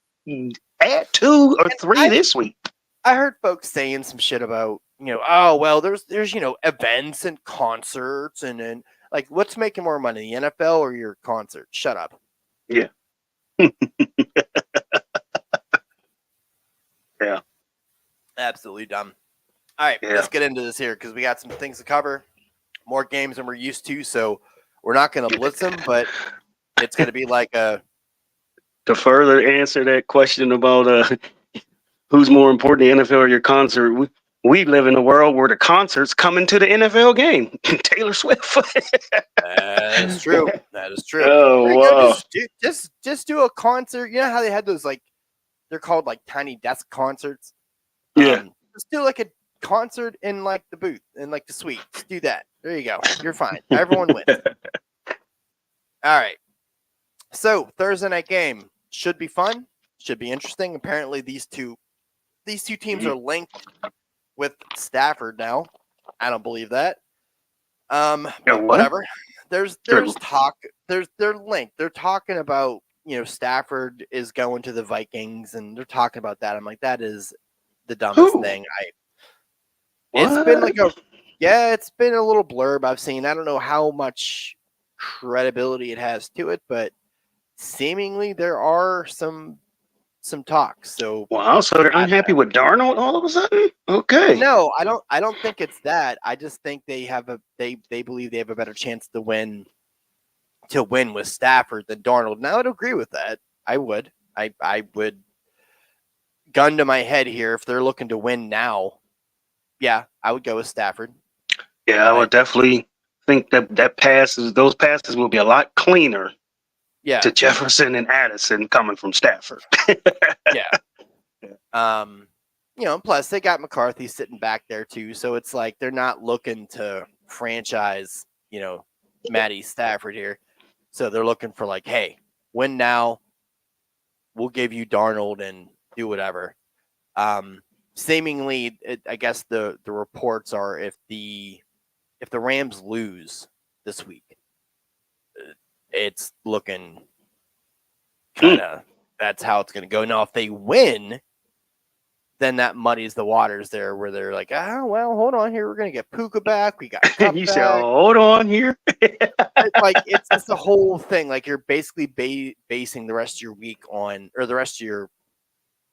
Speaker 2: add 2 or 3 this week.
Speaker 1: I heard folks saying some shit about, oh well, there's events and concerts and like what's making more money, the NFL or your concert? Shut up.
Speaker 2: Yeah. Yeah.
Speaker 1: Absolutely dumb. All right, let's get into this here because we got some things to cover, more games than we're used to, so we're not going to blitz them, but it's going to be like a.
Speaker 2: To further answer that question about who's more important, the NFL or your concert, we live in a world where the concert's coming to the NFL game. Taylor Swift.
Speaker 1: That is true. That is true.
Speaker 2: Oh, wow.
Speaker 1: Just do a concert. You know how they had those like they're called like tiny desk concerts.
Speaker 2: Yeah.
Speaker 1: Just do like a concert in like the booth in like the suite. Just do that. There you go. You're fine. Everyone wins. All right. So Thursday night game should be fun. Should be interesting. Apparently these two teams are linked with Stafford now. I don't believe that. But whatever. There's talk. They're linked. They're talking about Stafford is going to the Vikings, and they're talking about that. I'm like, that is the dumbest thing. It's been like it's been a little blurb I've seen. I don't know how much credibility it has to it, but seemingly there are some talks. So
Speaker 2: wow, so they're unhappy with Darnold all of a sudden? Okay.
Speaker 1: No, I don't think it's that. I just think they believe they have a better chance to win with Stafford than Darnold. Now I'd agree with that. I would. I would gun to my head here if they're looking to win now. Yeah, I would go with Stafford.
Speaker 2: Yeah, I would definitely think that those passes will be a lot cleaner.
Speaker 1: Yeah.
Speaker 2: To Jefferson and Addison coming from Stafford.
Speaker 1: Yeah. Plus they got McCarthy sitting back there too, so it's like they're not looking to franchise, Matty Stafford here. So they're looking for like, hey, win now. We'll give you Darnold and do whatever. Seemingly, I guess the reports are if the Rams lose this week, it's looking kind of that's how it's going to go. Now, if they win, then that muddies the waters there where they're like, well, hold on here. We're going to get Puka back. We got Kupp
Speaker 2: you
Speaker 1: back.
Speaker 2: say, hold on here.
Speaker 1: It's the whole thing. Like you're basically basing the rest of your week on, or the rest of your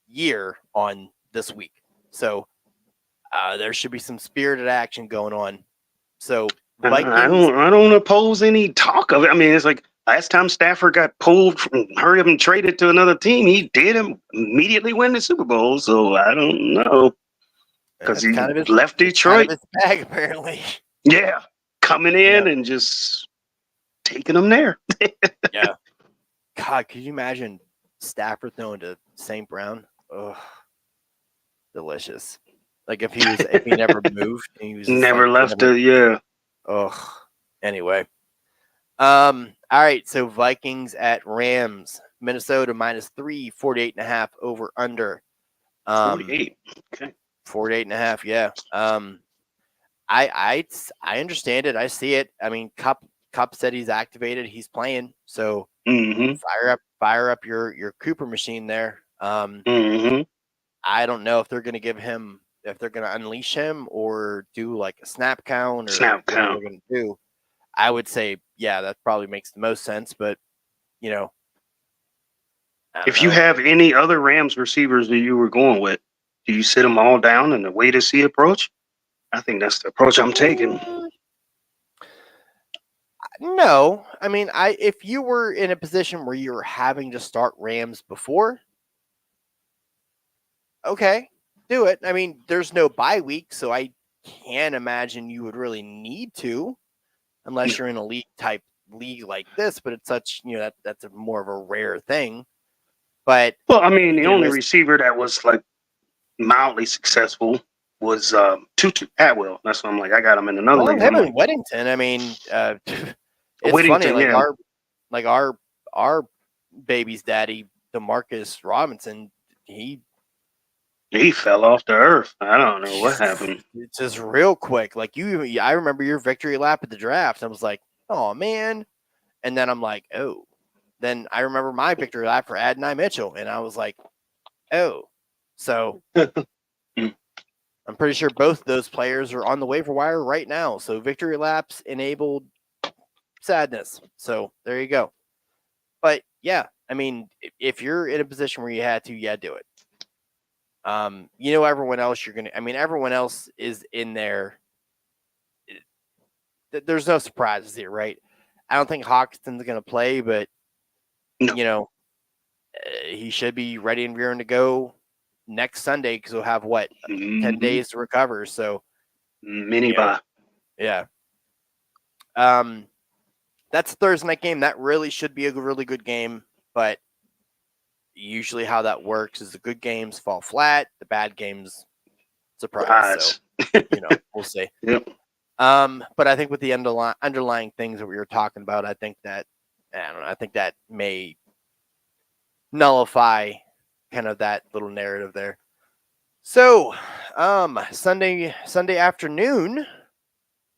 Speaker 1: year on this week. So there should be some spirited action going on. So Vikings,
Speaker 2: I don't oppose any talk of it. I mean, it's like last time Stafford got pulled, hurried up and traded to another team, he did immediately win the Super Bowl. So I don't know because he left Detroit.
Speaker 1: Kind of his bag, apparently.
Speaker 2: Yeah, coming in and just taking them there.
Speaker 1: Yeah. God, could you imagine Stafford throwing to St. Brown? Oh, delicious. Like if he never moved, and he was
Speaker 2: never left it. Yeah.
Speaker 1: Oh, anyway. All right. So Vikings at Rams, Minnesota -3, 48.5 over under.
Speaker 2: 48. Okay.
Speaker 1: 48.5. Yeah. I understand it. I see it. I mean, Cup said he's activated. He's playing. So fire up your Cooper machine there. I don't know if they're going to give him, if they're going to unleash him or do like a snap count or what they're going to do. I would say, yeah, that probably makes the most sense. But
Speaker 2: if you have any other Rams receivers that you were going with, do you sit them all down in the wait to see approach? I think that's the approach I'm taking.
Speaker 1: No, I mean, if you were in a position where you were having to start Rams before, okay, do it. I mean, there's no bye week, so I can't imagine you would really need to, unless you're in a league like this. But it's such, that's more of a rare thing. But
Speaker 2: well, I mean, the only receiver that was like mildly successful was Tutu Atwell. That's what I'm like. I got him in another league.
Speaker 1: Him and Weddington. I mean, it's funny. Like our baby's daddy, Demarcus Robinson, he
Speaker 2: He fell off the earth. I don't know what happened.
Speaker 1: It's just real quick. Like I remember your victory lap at the draft. I was like, oh man. And then I'm like, oh. Then I remember my victory lap for Adonai Mitchell, and I was like, oh. So I'm pretty sure both those players are on the waiver wire right now. So victory laps enabled sadness. So there you go. But yeah, I mean, if you're in a position where you had to, yeah, do it. Everyone else everyone else is in there. There's no surprises here, right? I don't think Hawkinson's going to play, but
Speaker 2: No.
Speaker 1: He should be ready and rearing to go next Sunday because he'll have 10 days to recover. So
Speaker 2: mini bye.
Speaker 1: Yeah. That's a Thursday night game. That really should be a really good game, but usually how that works is the good games fall flat, the bad games surprise. So we'll see.
Speaker 2: Yep.
Speaker 1: But I think with the underlying things that we were talking about, I think that may nullify kind of that little narrative there. So, Sunday afternoon,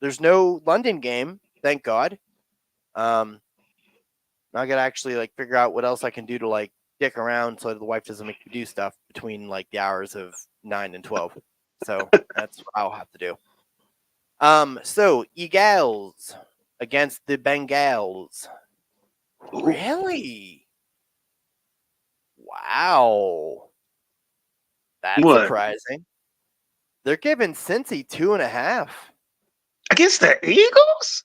Speaker 1: there's no London game, thank God. I gotta actually figure out what else I can do to dick around so the wife doesn't make me do stuff between the hours of 9 and 12. So that's what I'll have to do. So Eagles against the Bengals. Really? Wow. That's surprising. They're giving Cincy 2.5.
Speaker 2: Against the Eagles?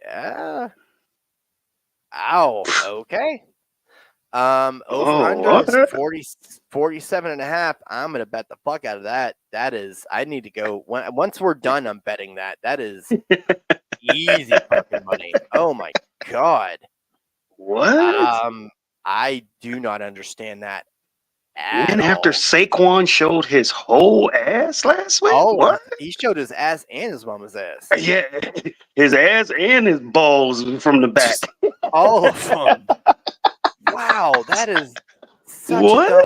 Speaker 1: Yeah. Ow. Okay. Over under is 47.5. I'm gonna bet the fuck out of that. That is, I need to go once we're done. I'm betting that. That is easy fucking money. Oh my god.
Speaker 2: What?
Speaker 1: I do not understand that.
Speaker 2: And after Saquon showed his whole ass last week? What?
Speaker 1: He showed his ass and his mama's ass.
Speaker 2: Yeah, his ass and his balls from the back.
Speaker 1: All of them. Wow, that is such
Speaker 2: what?
Speaker 1: a dumb.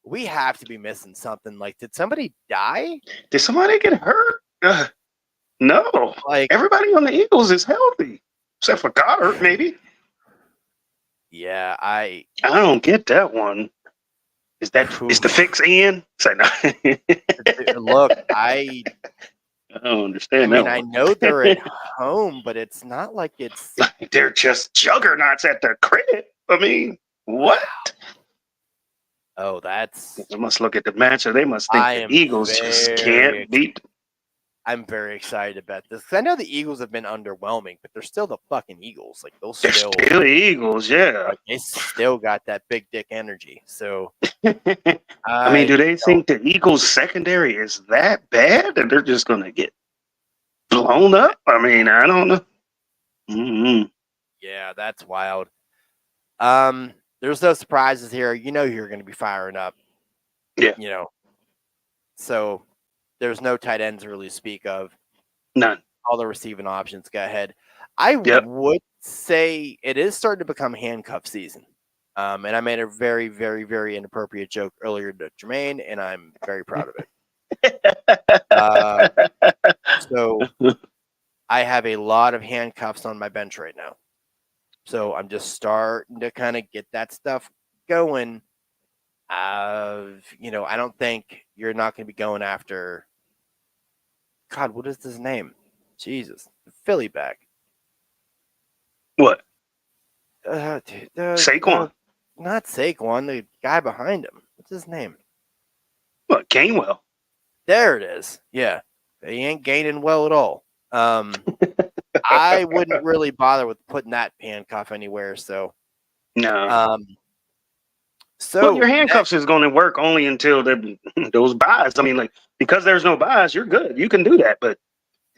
Speaker 1: We have to be missing something. Did somebody die?
Speaker 2: Did somebody get hurt? No. Everybody on the Eagles is healthy, except for Goddard, maybe.
Speaker 1: Yeah, I
Speaker 2: don't get that one. Is the fix in? Say no.
Speaker 1: Look, I
Speaker 2: don't understand.
Speaker 1: I know they're at home, but it's not like it's
Speaker 2: they're just juggernauts at the crib. I mean, what?
Speaker 1: Oh, that's.
Speaker 2: They must look at the matchup. They must think the Eagles just can't beat.
Speaker 1: I'm very excited about this because I know the Eagles have been underwhelming, but they're still the fucking Eagles.
Speaker 2: They're still the Eagles, yeah.
Speaker 1: They still got that big dick energy. So,
Speaker 2: I mean, do they think the Eagles secondary is that bad that they're just going to get blown up? I mean, I don't know. Mm-hmm.
Speaker 1: Yeah, that's wild. There's no surprises here. You're going to be firing up.
Speaker 2: Yeah.
Speaker 1: So there's no tight ends to really speak of.
Speaker 2: None.
Speaker 1: All the receiving options go ahead. I would say it is starting to become handcuff season. And I made a very, very, very inappropriate joke earlier to Jermaine, and I'm very proud of it. So I have a lot of handcuffs on my bench right now. So I'm just starting to kind of get that stuff going. I don't think you're not going to be going after. God, what is his name? Jesus, the Philly back.
Speaker 2: What?
Speaker 1: Saquon. Not Saquon. The guy behind him. What's his name?
Speaker 2: What? Gainwell.
Speaker 1: There it is. Yeah, he ain't gaining well at all. I wouldn't really bother with putting that handcuff anywhere. So
Speaker 2: no. So your handcuffs is going to work only until those buys. I mean, because there's no buys, you're good. You can do that. But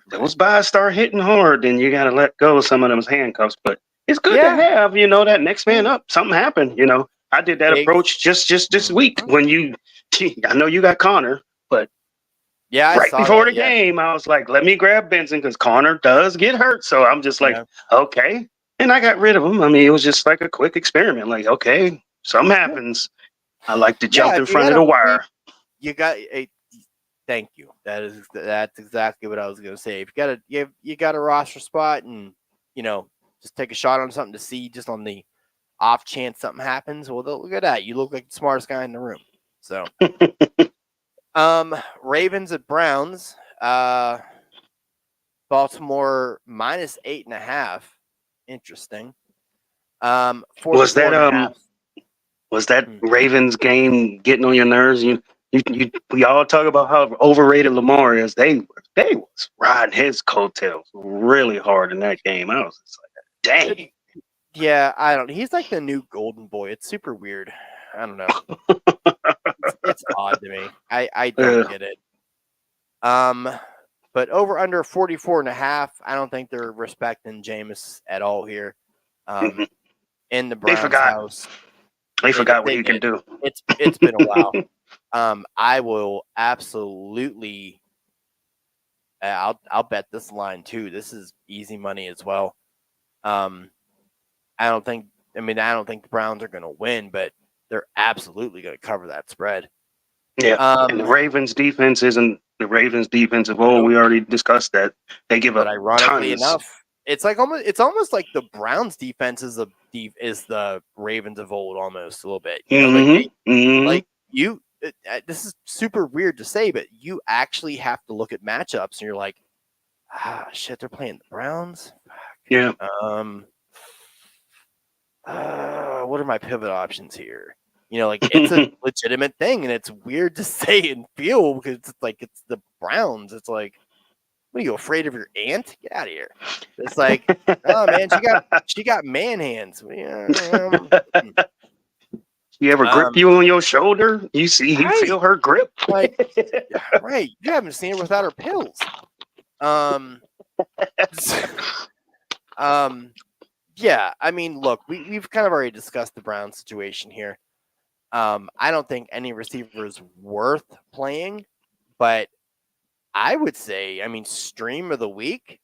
Speaker 2: those buys start hitting hard, then you got to let go of some of those handcuffs. But it's good to have, that next man up. Something happened. I did that approach just this week when I know you got Connor, but right before the game, I was like, let me grab Benson because Connor does get hurt. So I'm just like, okay. And I got rid of him. I mean, it was just like a quick experiment. Okay. Something happens. I like to jump in front of the wire.
Speaker 1: you got a. Thank you. That's exactly what I was gonna say. If you got a roster spot, and just take a shot on something to see, just on the off chance something happens. Well, look at that. You look like the smartest guy in the room. So, Ravens at Browns. Baltimore minus 8.5. Interesting.
Speaker 2: Was
Speaker 1: 44
Speaker 2: that
Speaker 1: and a half.
Speaker 2: was that
Speaker 1: Hmm.
Speaker 2: Ravens game getting on your nerves? We all talk about how overrated Lamar is. They was riding his coattails really hard in that game. I was just like, dang.
Speaker 1: Yeah, I don't. He's like the new golden boy. It's super weird. I don't know. It's odd to me. I don't get it. But over under 44 and a half. I don't think they're respecting Jameis at all here. In the
Speaker 2: They
Speaker 1: Browns'
Speaker 2: forgot.
Speaker 1: house.
Speaker 2: They forgot what
Speaker 1: They
Speaker 2: he can
Speaker 1: did.
Speaker 2: do.
Speaker 1: It's been a while. I will absolutely. I'll bet this line too. This is easy money as well. I don't think the Browns are going to win, but they're absolutely going to cover that spread.
Speaker 2: Yeah, and the Ravens defense isn't the Ravens defense of old.
Speaker 1: Nope.
Speaker 2: We already discussed that. They give
Speaker 1: But
Speaker 2: up
Speaker 1: ironically
Speaker 2: tons.
Speaker 1: enough, it's almost like the Browns defense is the Ravens of old, almost a little bit. This is super weird to say, but you actually have to look at matchups, and you're like, shit, they're playing the Browns.
Speaker 2: Yeah.
Speaker 1: What are my pivot options here? It's a legitimate thing, and it's weird to say and feel because it's the Browns. It's like, what are you, afraid of your aunt? Get out of here. It's like, oh man, she got man hands.
Speaker 2: You ever grip you on your shoulder? You feel her grip?
Speaker 1: Like, right. You haven't seen her without her pills. Yeah, I mean, look, we've kind of already discussed the Browns situation here. I don't think any receiver is worth playing, but I would say, stream of the week,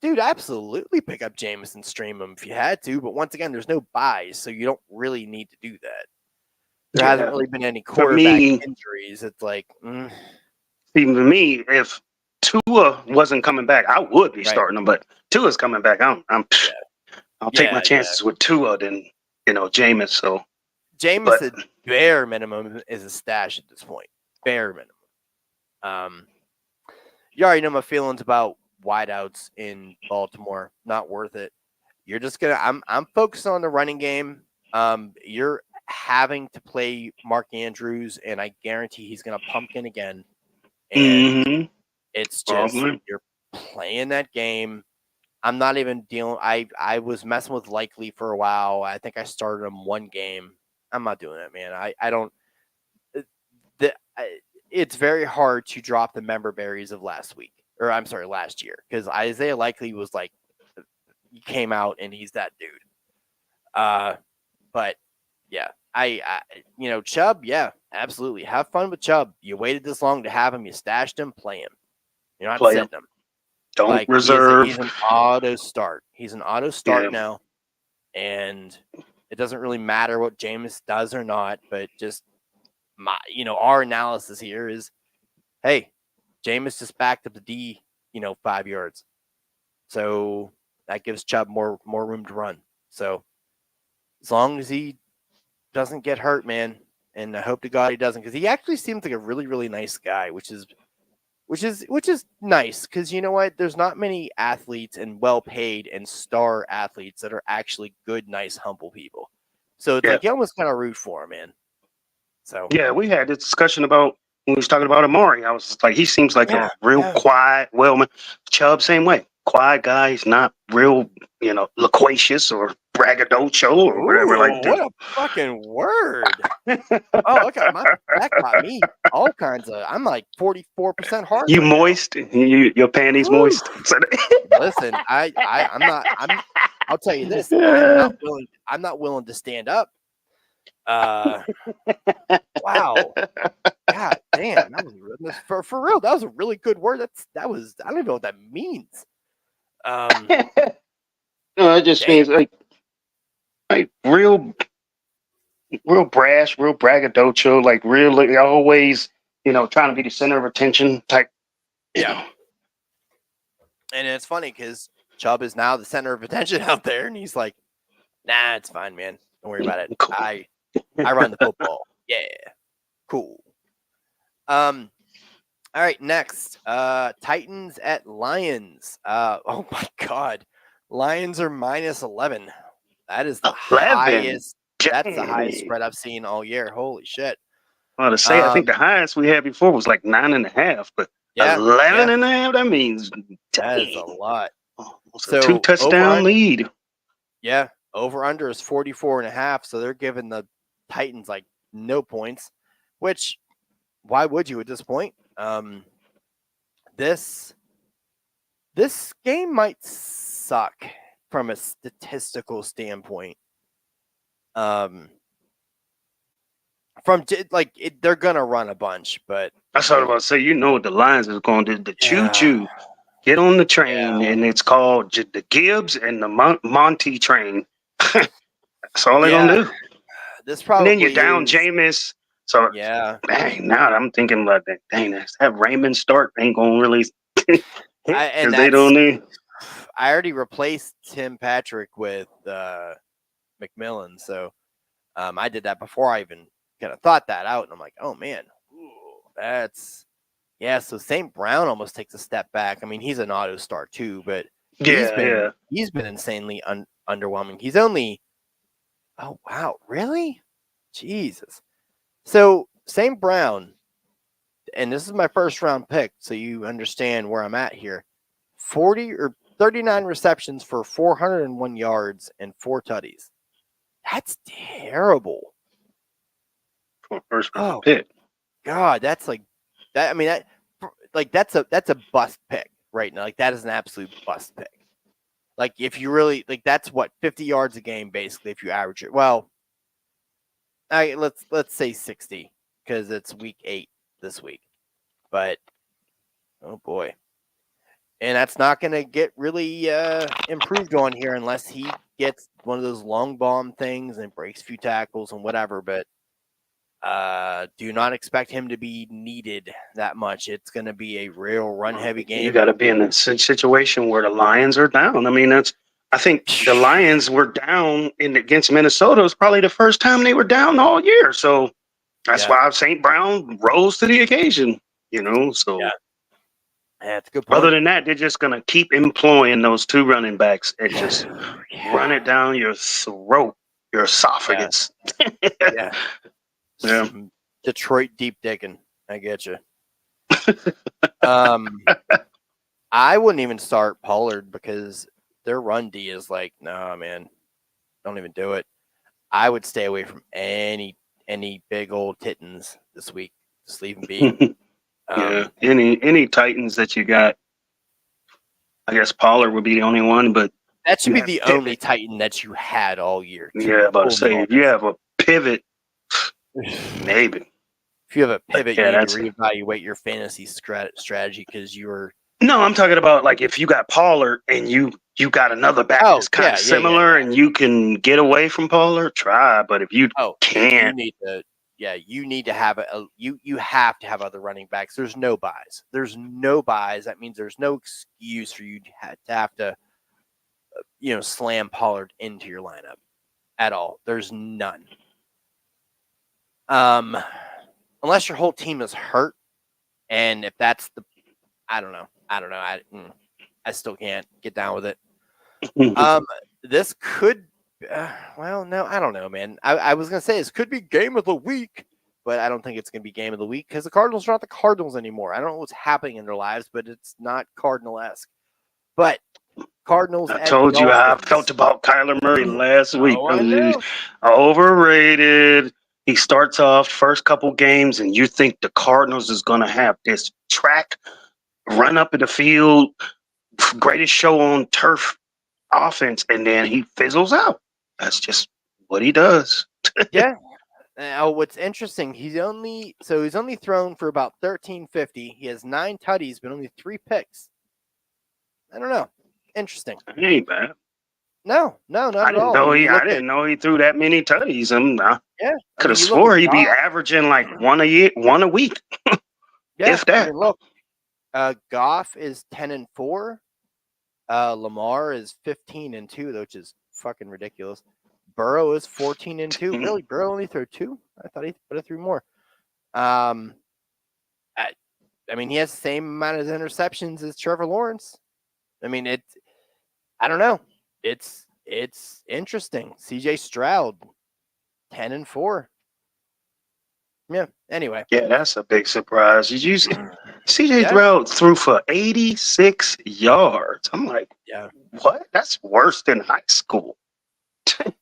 Speaker 1: dude, absolutely pick up Jameis and stream him if you had to. But once again, there's no buys, so you don't really need to do that. There hasn't really been any quarterback injuries. It's like,
Speaker 2: even to me, if Tua wasn't coming back, I would be starting him. But Tua's coming back. I'll take my chances with Tua than Jameis. So
Speaker 1: Jameis, at bare minimum, is a stash at this point. Bare minimum. You already know my feelings about wideouts in Baltimore. Not worth it. You're just gonna. I'm focused on the running game. You're having to play Mark Andrews, and I guarantee he's gonna pumpkin again. And it's just you're playing that game. I'm not even dealing. I was messing with Likely for a while. I think I started him one game. I'm not doing it, man. I don't. It's very hard to drop the member berries of last year, because Isaiah Likely was like, he came out and he's that dude. But yeah, Chubb, yeah, absolutely. Have fun with Chubb. You waited this long to have him. You stashed him. Play him. You're not sitting him.
Speaker 2: Don't reserve.
Speaker 1: He's an auto start. He's an auto start now, and it doesn't really matter what Jameis does or not. But just our analysis here is, hey, Jameis just backed up the D, 5 yards, so that gives Chubb more room to run. So as long as he doesn't get hurt, man, and I hope to God he doesn't, because he actually seems like a really, really nice guy, which is nice, because you know what? There's not many athletes and well-paid and star athletes that are actually good, nice, humble people. So it's like you almost kind of root for him, man. So
Speaker 2: yeah, we had this discussion about when we was talking about Amari. I was just like, he seems like a real quiet, man. Chubb, same way. Quiet guy. He's not real, loquacious or braggadocio or whatever like that.
Speaker 1: What a fucking word. Oh, okay. That got me all kinds of. I'm like 44% hard.
Speaker 2: You moist? Your panties moist?
Speaker 1: Listen, I'm not. I'll tell you this. I'm not willing to stand up. Wow. God damn. That was for real. That was a really good word. I don't even know what that means.
Speaker 2: No, it just means like real brash, real braggadocio, like always trying to be the center of attention type.
Speaker 1: Yeah. And it's funny because Chubb is now the center of attention out there, and he's like, "Nah, it's fine, man. Don't worry about it.
Speaker 2: Cool.
Speaker 1: I run the football. Yeah, cool." All right, next, Titans at Lions. Oh my God, Lions are -11. That is the
Speaker 2: 11.
Speaker 1: highest. That's the highest spread I've seen all year. Holy shit.
Speaker 2: Well, to say, I think the highest we had before was like 9.5, but
Speaker 1: Yeah,
Speaker 2: 11.5, that means
Speaker 1: that is a
Speaker 2: dang,
Speaker 1: lot.
Speaker 2: almost
Speaker 1: So
Speaker 2: a 2-touchdown lead.
Speaker 1: Yeah, over under is 44.5, so they're giving the Titans like no points, which why would you at this point? This game might suck from a statistical standpoint. They're gonna run a bunch, but
Speaker 2: I was about to say, what the Lions is going to do. The choo-choo. Get on the train, and it's called the Gibbs and the Monty train. That's all they're going to do.
Speaker 1: This probably
Speaker 2: and then you're down Jameis. So,
Speaker 1: yeah.
Speaker 2: Dang, now I'm thinking about that. Dang, that Raymond Stark ain't going to really hit because they don't need.
Speaker 1: I already replaced Tim Patrick with McMillan, so I did that before I even kind of thought that out, and I'm like, oh man, that's So St. Brown almost takes a step back. I mean, he's an auto start too, but he's been insanely underwhelming. He's only oh wow, really? Jesus. So St. Brown, and this is my first round pick, so you understand where I'm at here. 39 receptions for 401 yards and 4 tutties. That's terrible.
Speaker 2: For first round pick.
Speaker 1: God, that's like that. I mean, that's a bust pick right now. Like that is an absolute bust pick. Like if you really that's what 50 yards a game basically if you average it. Well, let's say 60 because it's week 8 this week. But oh boy. And that's not going to get really improved on here unless he gets one of those long bomb things and breaks a few tackles and whatever. But do not expect him to be needed that much. It's going to be a real run-heavy game.
Speaker 2: You got to be in a situation where the Lions are down. I mean, I think the Lions were down against Minnesota. It was probably the first time they were down all year. So that's why St. Brown rose to the occasion, So
Speaker 1: yeah, that's a good point.
Speaker 2: Other than that, they're just going to keep employing those 2 running backs and just run it down your throat, your esophagus.
Speaker 1: Yeah. Detroit deep digging. I get you. I wouldn't even start Pollard because their run D is like, nah, man, don't even do it. I would stay away from any big old Titans this week. Just leave them be.
Speaker 2: Any Titans that you got. I guess Pollard would be the only one, but
Speaker 1: that should be the only Titan that you had all year.
Speaker 2: Yeah, about to say if you have a pivot, maybe.
Speaker 1: If you have a pivot, you need to reevaluate your fantasy strategy because you were.
Speaker 2: No, I'm talking about like if you got Pollard and you got another back that's kind of similar and you can get away from Pollard, try. But if you can't,
Speaker 1: you need to have you have to have other running backs. There's no buys. That means there's no excuse for you to have to slam Pollard into your lineup at all. There's none. Unless your whole team is hurt, and if that's I don't know. I still can't get down with it. This could, no, I don't know, man. I was gonna say this could be game of the week, but I don't think it's gonna be game of the week because the Cardinals are not the Cardinals anymore. I don't know what's happening in their lives, but it's not Cardinal-esque. But Cardinals.
Speaker 2: I told you how I felt about Kyler Murray last week. Overrated. He starts off first couple games, and you think the Cardinals is going to have this track, run up in the field, greatest show on turf offense, and then he fizzles out. That's just what he does.
Speaker 1: Yeah. Now, what's interesting, he's only thrown for about 1,350. He has 9 tutties, but only 3 picks. I don't know. Interesting.
Speaker 2: Ain't bad.
Speaker 1: No, not at all.
Speaker 2: I didn't know he threw that many tutties.
Speaker 1: Yeah,
Speaker 2: could have swore he'd be averaging like one a week.
Speaker 1: Yeah,
Speaker 2: if
Speaker 1: I
Speaker 2: that.
Speaker 1: mean, look, Goff is 10-4. Lamar is 15-2, which is fucking ridiculous. Burrow is 14-2. Really, Burrow only threw 2? I thought he would have threw more. Um, I mean, he has the same amount of interceptions as Trevor Lawrence. I mean, I don't know. It's interesting. CJ Stroud, 10-4. Yeah. Anyway.
Speaker 2: Yeah, that's a big surprise. Did you see CJ
Speaker 1: Yeah.
Speaker 2: Stroud threw for 86 yards? I'm like,
Speaker 1: Yeah.
Speaker 2: what? That's worse than high school.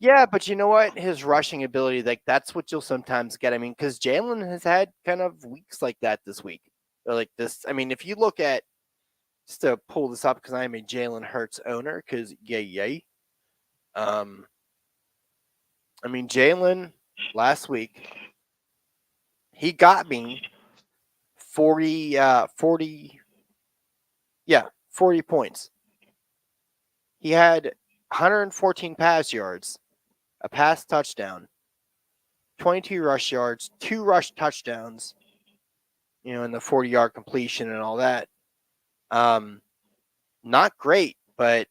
Speaker 1: Yeah, but you know what? His rushing ability, like that's what you'll sometimes get. I mean, because Jalen has had kind of weeks like that this week. Or like this. I mean, if you look at just to pull this up because I am a Jalen Hurts owner, because yay. I mean, Jalen last week, he got me 40 40 points. He had 114 pass yards, a pass touchdown, 22 rush yards, 2 rush touchdowns, and the 40-yard completion and all that. Not great, but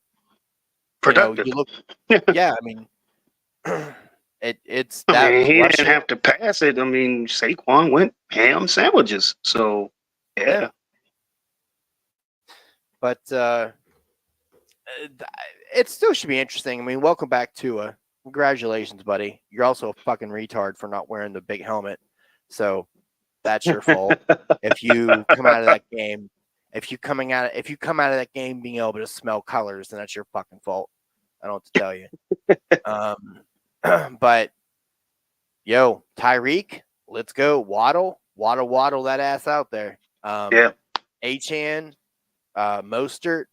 Speaker 2: Productive.
Speaker 1: you look,
Speaker 2: I
Speaker 1: yeah, I mean, it's that
Speaker 2: mean, he didn't
Speaker 1: rushing,
Speaker 2: have to pass it. I mean, Saquon went ham sandwiches. So,
Speaker 1: yeah.
Speaker 2: yeah.
Speaker 1: But it still should be interesting. I mean, welcome back to congratulations, buddy. You're also a fucking retard for not wearing the big helmet, so that's your fault. If you come out of that game, if you come out of that game being able to smell colors, then that's your fucking fault. I don't have to tell you. But yo, Tyreek, let's go. Waddle that ass out there.
Speaker 2: Yeah.
Speaker 1: Achane, Mostert.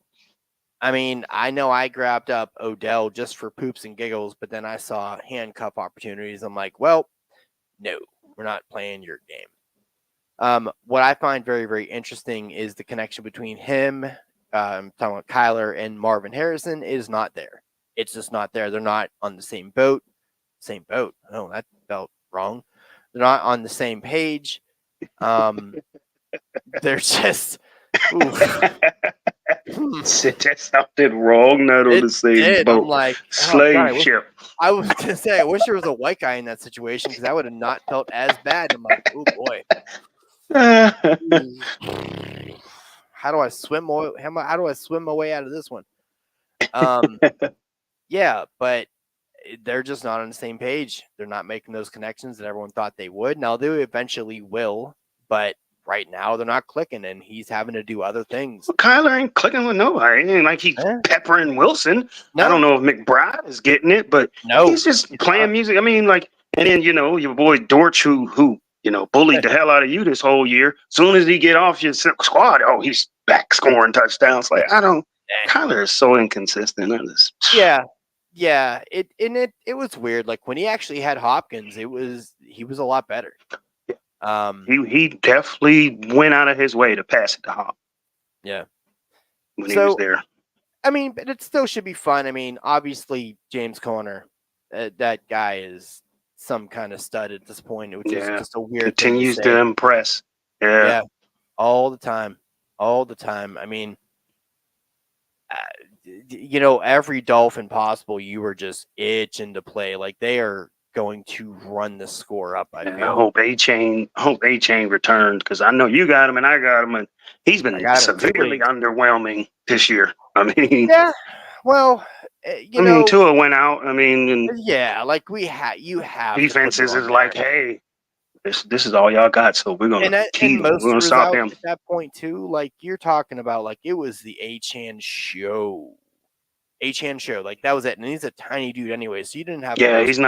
Speaker 1: I mean, I know I grabbed up Odell just for poops and giggles, but then I saw handcuff opportunities. I'm like, well, no, we're not playing your game. What I find very, very interesting is the connection between him, I'm talking about Kyler, and Marvin Harrison is not there. It's just not there. They're not on the same boat. Same boat. Oh, that felt wrong. They're not on the same page. They're just. Oof.
Speaker 2: Shit, that sounded wrong. Not on
Speaker 1: It
Speaker 2: the same
Speaker 1: did. I'm
Speaker 2: boat.
Speaker 1: like, oh god,
Speaker 2: Slave ship.
Speaker 1: I was gonna say, I wish there was a white guy in that situation because I would have not felt as bad. I'm like, oh boy, how do I swim? How do I swim my way out of this one? Yeah, but they're just not on the same page. They're not making those connections that everyone thought they would. Now they eventually will, but right now they're not clicking, and he's having to do other things.
Speaker 2: Kyler ain't clicking with nobody. It ain't like he's peppering Wilson.
Speaker 1: No.
Speaker 2: I don't know if McBride is getting it, but he's just playing music. I mean, like, and then your boy Dortch, who bullied the hell out of you this whole year. Soon as he get off your squad, oh, he's back scoring touchdowns. Like, I don't. Kyler is so inconsistent.
Speaker 1: Yeah. It was weird. Like when he actually had Hopkins, he was a lot better.
Speaker 2: He definitely went out of his way to pass it to Hop.
Speaker 1: Yeah.
Speaker 2: When he was there.
Speaker 1: I mean, but it still should be fun. I mean, obviously James Conner, that guy is some kind of stud at this point, which is just a weird
Speaker 2: continues
Speaker 1: thing to say.
Speaker 2: Impress.
Speaker 1: Yeah. All the time. I mean, every Dolphin possible, you were just itching to play. Like they are going to run the score up. I
Speaker 2: hope A-Chain returned because I know you got him and I got him, and he's been severely underwhelming this year. I mean,
Speaker 1: yeah. Well,
Speaker 2: Tua went out. I mean,
Speaker 1: yeah, like you have
Speaker 2: defenses is like, hey, this is all y'all got, so we're gonna keep. We're gonna stop him
Speaker 1: at that point too. Like you're talking about, like it was the Achane show. Like that was it, and he's a tiny dude anyway, so you didn't have.
Speaker 2: Yeah, he's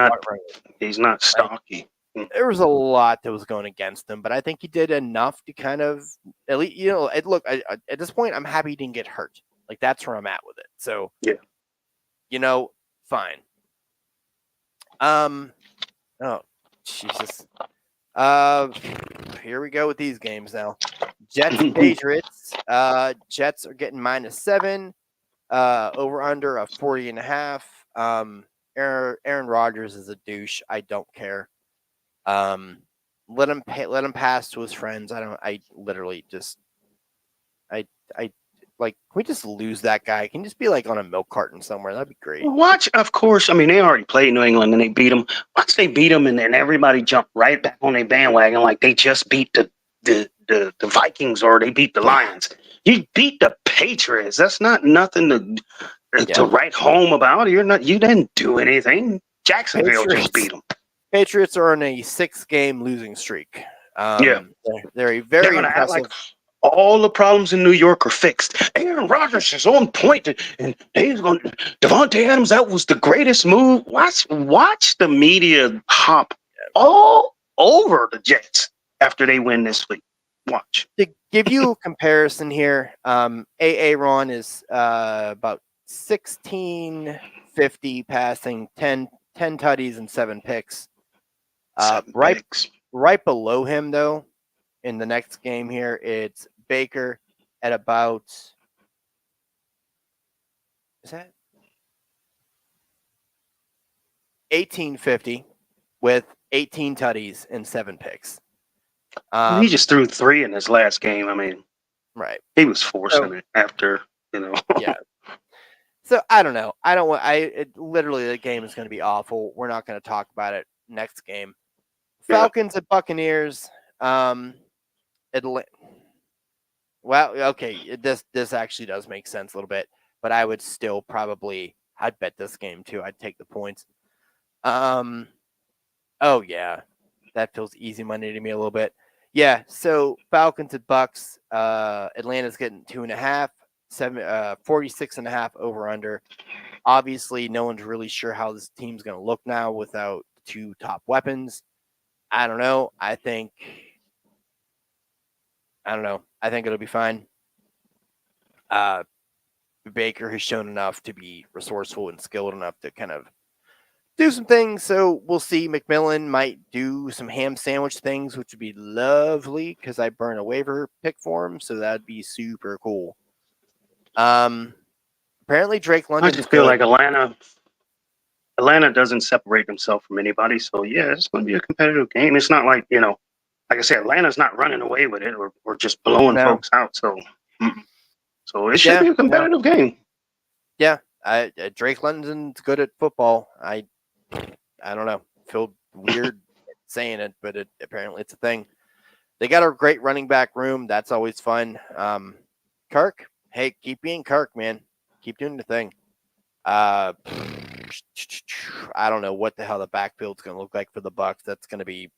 Speaker 2: not stocky.
Speaker 1: There was a lot that was going against him, but I think he did enough to kind of at least look. At this point, I'm happy he didn't get hurt. Like that's where I'm at with it. So
Speaker 2: yeah,
Speaker 1: fine. Oh Jesus. Here we go with these games now. Jets Patriots. Jets are getting -7. Over under a 40.5. Aaron Rodgers is a douche. I don't care. let him pass to his friends. I literally just I I like, can we just lose that guy? Can you just be like on a milk carton somewhere? That'd be great.
Speaker 2: Watch, of course. I mean, they already played New England and they beat them. Once they beat them, and then everybody jumped right back on their bandwagon like they just beat the Vikings or they beat the
Speaker 1: Yeah.
Speaker 2: Lions. You beat the Patriots. That's not nothing to write home about. You didn't do anything. Jacksonville just beat them.
Speaker 1: Patriots are on a 6-game losing streak.
Speaker 2: Yeah.
Speaker 1: They're a
Speaker 2: They're
Speaker 1: very
Speaker 2: gonna act
Speaker 1: impressive.
Speaker 2: like all the problems in New York are fixed. Aaron Rodgers is on point, and he's going. Devontae Adams, that was the greatest move. Watch the media hop all over the Jets after they win this week. Watch.
Speaker 1: To give you a comparison here, AA Ron is about 1650 passing, 10 tutties and 7 picks. Right below him, though, in the next game here, it's Baker at about, is that 1850 with 18 tutties and 7 picks.
Speaker 2: He just threw 3 in his last game. I mean,
Speaker 1: right.
Speaker 2: He was forcing it after,
Speaker 1: Yeah. So I don't know. I don't want. Literally the game is going to be awful. We're not going to talk about it next game. Falcons at Buccaneers. Well, okay. This actually does make sense a little bit, but I would still probably. I'd bet this game too. I'd take the points. Oh yeah, that feels easy money to me a little bit. Yeah. So Falcons at Bucks. Atlanta's getting 2.5. 46.5 over under. Obviously, no one's really sure how this team's going to look now without 2 top weapons. I don't know. I think it'll be fine. Baker has shown enough to be resourceful and skilled enough to kind of do some things. So we'll see. McMillan might do some ham sandwich things, which would be lovely because I burn a waiver pick for him. So that'd be super cool. Apparently Drake London.
Speaker 2: I just feel like Atlanta doesn't separate themselves from anybody. So yeah, it's going to be a competitive game. It's not like like I said, Atlanta's not running away with it or just blowing folks out. So it should be a competitive game.
Speaker 1: Yeah, Drake London's good at football. I don't know. Feel weird saying it, but apparently it's a thing. They got a great running back room. That's always fun. Kirk, hey, keep being Kirk, man. Keep doing the thing. I don't know what the hell the backfield's going to look like for the Bucs. That's going to be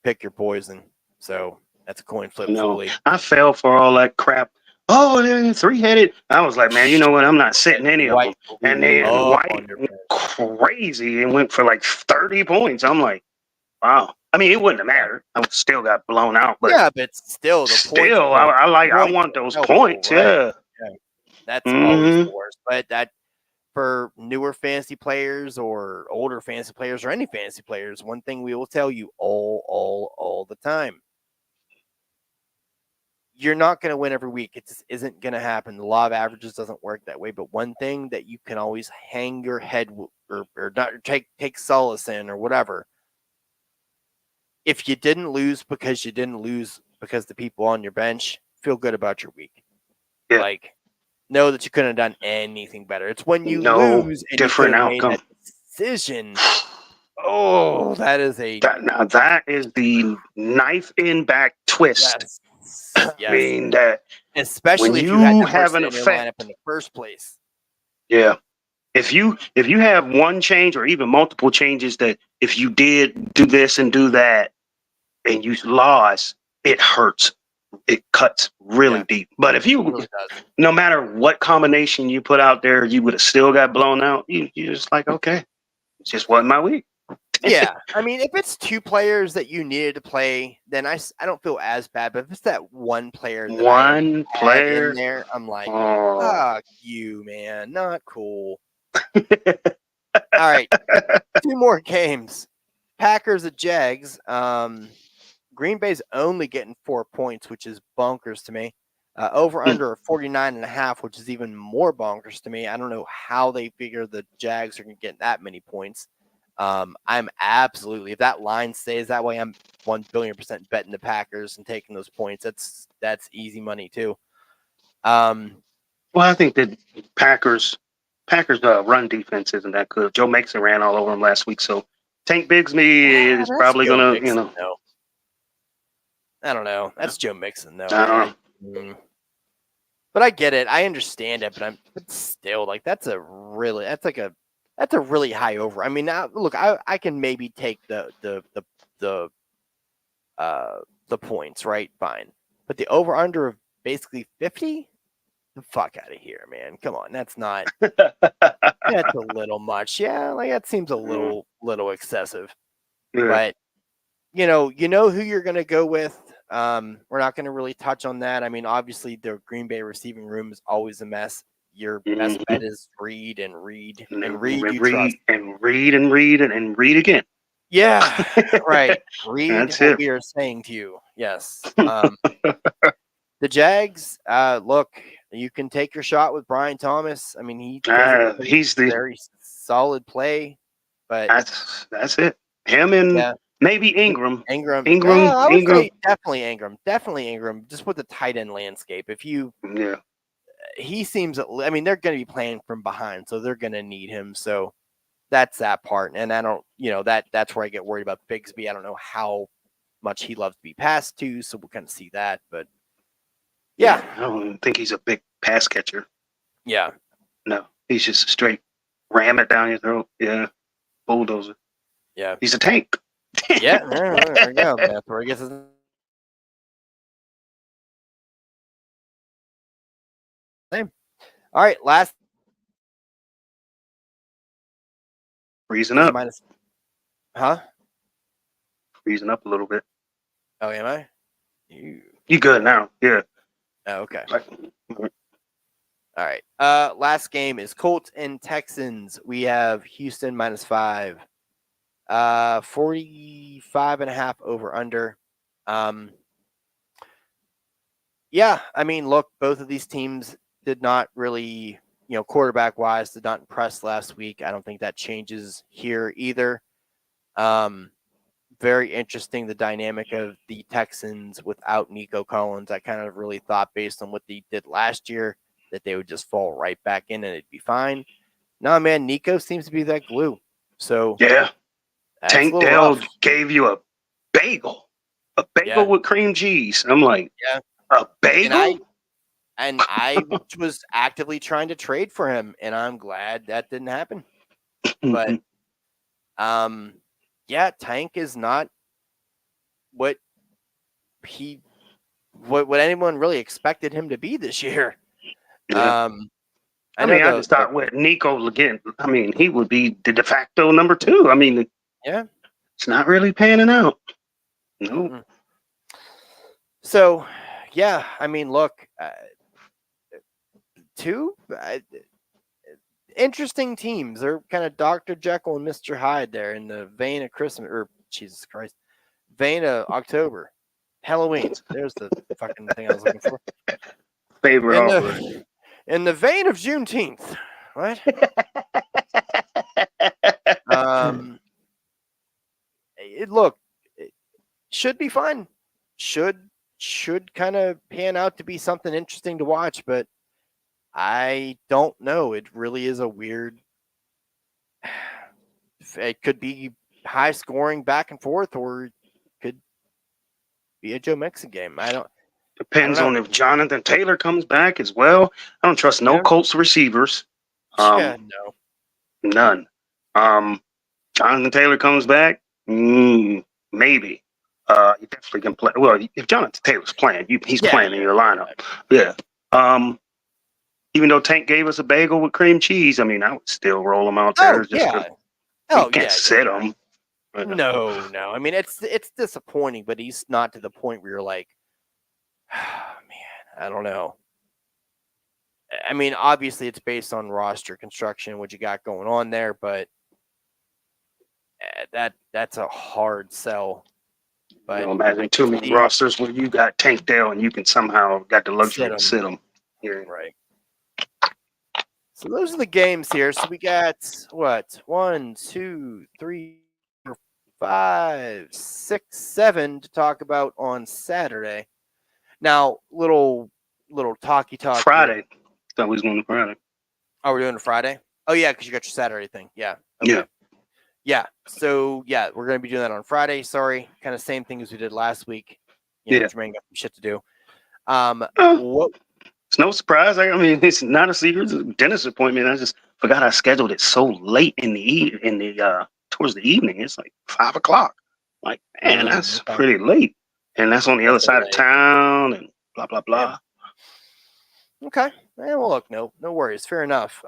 Speaker 1: pick your poison. So that's a coin flip.
Speaker 2: No, I fell for all that crap. Oh, they're 3-headed. I was like, man, you know what? I'm not sitting any of them. And then White went crazy and went for like 30 points. I'm like, wow. I mean, it wouldn't have mattered. I still got blown out. But
Speaker 1: yeah, but still,
Speaker 2: I want those points. Right? Yeah.
Speaker 1: That's always the worst. But that for newer fantasy players or older fantasy players or any fantasy players, one thing we will tell you all the time. You're not going to win every week. It just isn't going to happen. The law of averages doesn't work that way. But one thing that you can always hang your head or not take solace in or whatever. If you didn't lose because the people on your bench, feel good about your week. Yeah. Like, know that you couldn't have done anything better. It's when you lose and different you outcome. Made that decision. Oh, that is
Speaker 2: that is the knife in back twist.
Speaker 1: Yes.
Speaker 2: I mean that,
Speaker 1: especially if you have an effect in the first place.
Speaker 2: Yeah, if you have one change or even multiple changes, that if you did do this and do that, and you lost, it hurts. It cuts really deep. But if you, really no matter what combination you put out there, you would have still got blown out. You're just like, okay, it just wasn't my week.
Speaker 1: Yeah, I mean, if it's 2 players that you needed to play, then I don't feel as bad. But if it's that one player, in there, I'm like, fuck you, man, not cool. All right, 2 more games. Packers at Jags. Green Bay's only getting 4 points, which is bonkers to me. Over under 49.5, which is even more bonkers to me. I don't know how they figure the Jags are going to get that many points. I'm absolutely, if that line stays that way, I'm 1 billion% betting the Packers and taking those points. That's easy money too.
Speaker 2: Well, I think that Packers run defense isn't that good. Joe Mixon ran all over him last week, so Tank Bigsby is
Speaker 1: That's
Speaker 2: probably
Speaker 1: Joe
Speaker 2: gonna,
Speaker 1: Mixon though. I don't know. That's Joe Mixon though.
Speaker 2: I don't know.
Speaker 1: But I get it. I understand it. But still, like that's a really high over. I mean, now look, I can maybe take the points, right? Fine, but the over under of basically 50. The fuck out of here, man. Come on, that's a little much. Yeah, like that seems a little excessive.
Speaker 2: Yeah.
Speaker 1: But you know who you're gonna go with. We're not gonna really touch on that. I mean, obviously the Green Bay receiving room is always a mess. Your best bet is Reed and Reed and Reed you trust.
Speaker 2: And read again.
Speaker 1: Yeah, right. Read
Speaker 2: That's
Speaker 1: what
Speaker 2: it.
Speaker 1: we are saying to you. Yes. The Jags, look, you can take your shot with Brian Thomas. I mean, he doesn't
Speaker 2: He's the
Speaker 1: very solid play, but
Speaker 2: that's it. Him and
Speaker 1: yeah,
Speaker 2: maybe Ingram.
Speaker 1: Ingram.
Speaker 2: Ingram.
Speaker 1: Yeah, I would
Speaker 2: Ingram.
Speaker 1: say definitely Ingram. Definitely Ingram. Just with the tight end landscape,
Speaker 2: Yeah.
Speaker 1: he seems. I mean, they're going to be playing from behind, so they're going to need him. So that's that part. And I don't, that's where I get worried about Bigsby. I don't know how much he loves to be passed to, so we'll kind of see that. But yeah,
Speaker 2: I don't even think he's a big pass catcher.
Speaker 1: yeah,
Speaker 2: No, he's just a straight ram it down your throat. Yeah, bulldozer.
Speaker 1: yeah,
Speaker 2: He's a tank.
Speaker 1: yeah. There we go. That's where I guess. Name. All right, last
Speaker 2: Freezing up.
Speaker 1: minus. Huh?
Speaker 2: Freezing up a little bit.
Speaker 1: Oh, am I?
Speaker 2: You good now? Yeah.
Speaker 1: Oh, okay.
Speaker 2: All
Speaker 1: All right. Last game is Colts and Texans. We have Houston -5. 45.5 over under. Yeah, I mean, look, both of these teams did not really, quarterback wise, did not impress last week. I don't think that changes here either. Very interesting, the dynamic of the Texans without Nico Collins. I kind of really thought, based on what they did last year, that they would just fall right back in and it'd be fine. No, man, Nico seems to be that glue. So
Speaker 2: yeah. Tank Dell
Speaker 1: rough.
Speaker 2: gave you a bagel with cream cheese. I'm like,
Speaker 1: yeah,
Speaker 2: a bagel?
Speaker 1: And I was actively trying to trade for him, and I'm glad that didn't happen. But yeah, Tank is not what anyone really expected him to be this year.
Speaker 2: Yeah. I just thought with Nico again, I mean, he would be the de facto number 2. I mean,
Speaker 1: yeah,
Speaker 2: it's not really panning out. No.
Speaker 1: Mm-mm. So, yeah, I mean, look, two interesting teams. They're kind of Dr. Jekyll and Mr. Hyde there in the vein of Christmas, or Jesus Christ, vein of October, Halloween. There's the fucking thing I was looking for.
Speaker 2: Favorite
Speaker 1: in the vein of Juneteenth. What? Look, it should be fun. Should kind of pan out to be something interesting to watch, but I don't know. It really is a weird. It could be high scoring back and forth, or it could be a Joe Mixon game.
Speaker 2: Depends on if Jonathan Taylor comes back as well. I don't trust no Colts receivers.
Speaker 1: No.
Speaker 2: None. Jonathan Taylor comes back, maybe. You definitely can play. Well, if Jonathan Taylor's playing, he's playing in your lineup. Yeah. Even though Tank gave us a bagel with cream cheese, I mean, I would still roll him out there. You can't sit him.
Speaker 1: No. I mean, it's disappointing, but he's not to the point where you're like, oh, man, I don't know. I mean, obviously, it's based on roster construction, what you got going on there, but that's a hard sell. But
Speaker 2: imagine too many rosters where you got Tank Dell and you can somehow got the luxury to sit them.
Speaker 1: Right. So those are the games here. So we got what? 1, 2, 3, 4, 5, 6, 7 to talk about on Saturday. Now, little talky talk here.
Speaker 2: Friday. Thought we was going to Friday.
Speaker 1: Oh, we're doing a Friday? Oh yeah, because you got your Saturday thing. Yeah.
Speaker 2: Yeah.
Speaker 1: Okay. Yeah. So yeah, we're gonna be doing that on Friday. Sorry. Kind of same thing as we did last week.
Speaker 2: Yeah.
Speaker 1: Jermaine got some shit to do. What
Speaker 2: It's no surprise. I mean, it's not a secret. It's a dentist appointment. I just forgot I scheduled it so late in the towards the evening. It's like 5 o'clock. Like, man, that's
Speaker 1: okay.
Speaker 2: pretty late, and that's on the other
Speaker 1: That's
Speaker 2: side of
Speaker 1: late.
Speaker 2: town, and blah blah blah.
Speaker 1: Okay. Well, look, no worries. Fair enough.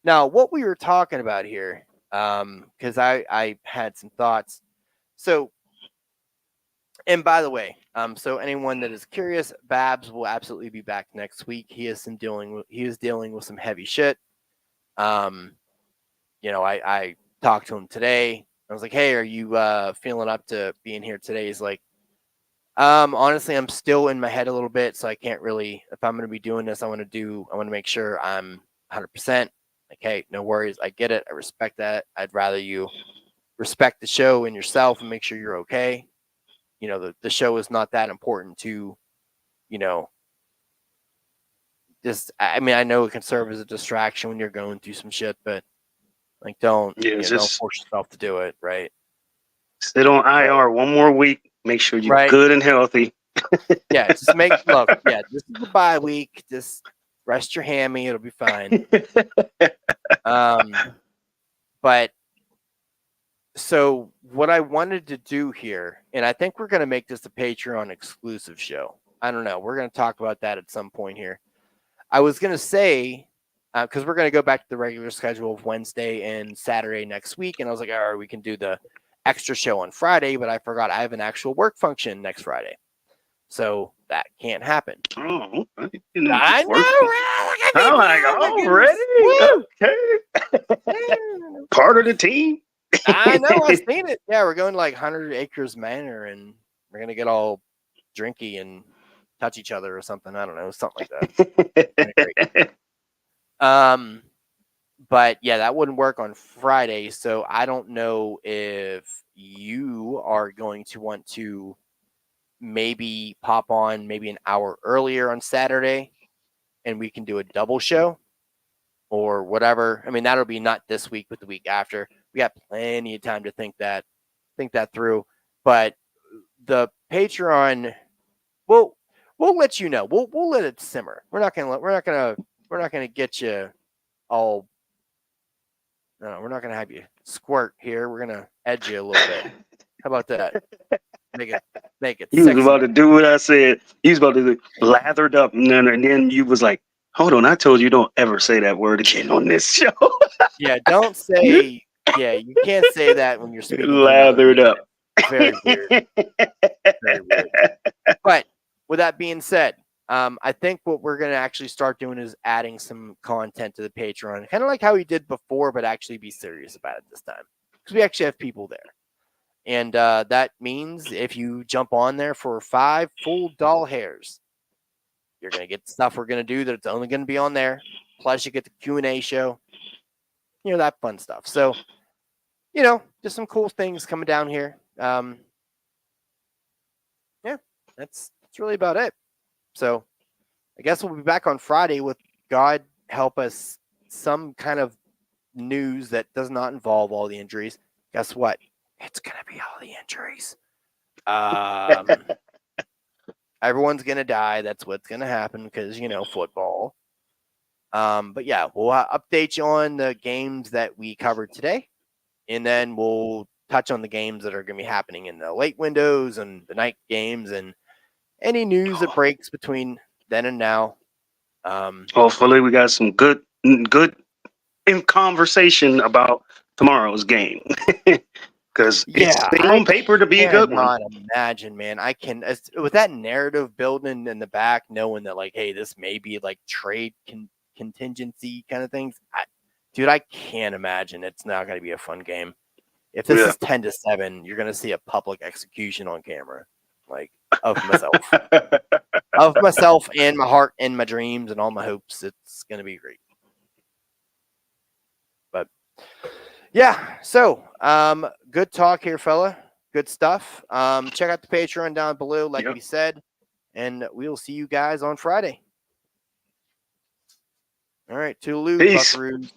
Speaker 1: Now what we were talking about here, because I had some thoughts. So, and by the way, so anyone that is curious, Babs will absolutely be back next week. He is dealing with some heavy shit. I talked to him today. I was like, hey, are you feeling up to being here today? He's like, honestly, I'm still in my head a little bit, so I can't really. If I'm going to be doing this, I want to make sure I'm 100%. Like, hey, no worries. I get it. I respect that. I'd rather you respect the show and yourself and make sure you're okay. The show is not that important to, just. I mean, I know it can serve as a distraction when you're going through some shit, but like, don't force yourself to do it, right?
Speaker 2: Sit on IR one more week. Make sure you're
Speaker 1: right.
Speaker 2: good and healthy.
Speaker 1: Yeah, just look. Yeah, this is the bye week. Just rest your hammy. It'll be fine. But so what I wanted to do here, and I think we're going to make this a Patreon exclusive show. I don't know. We're going to talk about that at some point here. I was going to say, because we're going to go back to the regular schedule of Wednesday and Saturday next week. And I was like, all right, we can do the extra show on Friday, but I forgot I have an actual work function next Friday. So that can't happen.
Speaker 2: Oh,
Speaker 1: I know,
Speaker 2: right? I'm like, already? Okay. Part of the team?
Speaker 1: I know, I've seen it. Yeah, we're going to like 100 Acres Manor, and we're going to get all drinky and touch each other or something. I don't know, something like that. But yeah, that wouldn't work on Friday. So I don't know if you are going to want to maybe pop on maybe an hour earlier on Saturday and we can do a double show or whatever. I mean, that'll be not this week, but the week after. We got plenty of time to think that through. But the Patreon, we'll let you know. We'll let it simmer. We're not gonna get you all. No, we're not gonna have you squirt here. We're gonna edge you a little bit. How about that? Make it.
Speaker 2: You was about to do what I said. You was about to lathered up, and then you was like, "Hold on, I told you don't ever say that word again on this show."
Speaker 1: Yeah, don't say. Yeah, you can't say that when you're speaking.
Speaker 2: Lathered up.
Speaker 1: Very weird. Very weird. But with that being said, I think what we're going to actually start doing is adding some content to the Patreon, kind of like how we did before, but actually be serious about it this time because we actually have people there. And that means if you jump on there for 5 full doll hairs, you're going to get the stuff we're going to do that's only going to be on there. Plus, you get the Q&A show, that fun stuff. So, just some cool things coming down here. Yeah, that's really about it. So I guess we'll be back on Friday with, God help us, some kind of news that does not involve all the injuries. Guess what? It's going to be all the injuries. Everyone's going to die. That's what's going to happen because, football. But yeah, we'll update you on the games that we covered today. And then we'll touch on the games that are going to be happening in the late windows and the night games and any news that breaks between then and now.
Speaker 2: Hopefully, we got some good in conversation about tomorrow's game because it's on paper to be a good one.
Speaker 1: I cannot imagine, man. I can with that narrative building in the back, knowing that like, hey, this may be like trade contingency kind of things. Dude, I can't imagine it's not going to be a fun game. If this is 10-7, you're going to see a public execution on camera, like of myself, and my heart and my dreams and all my hopes. It's going to be great. Yeah. So, good talk here, fella. Good stuff. Check out the Patreon down below, like
Speaker 2: Yep.
Speaker 1: we said, and we will see you guys on Friday. All right. Toodaloo,
Speaker 2: Peace.
Speaker 1: Buckaroos.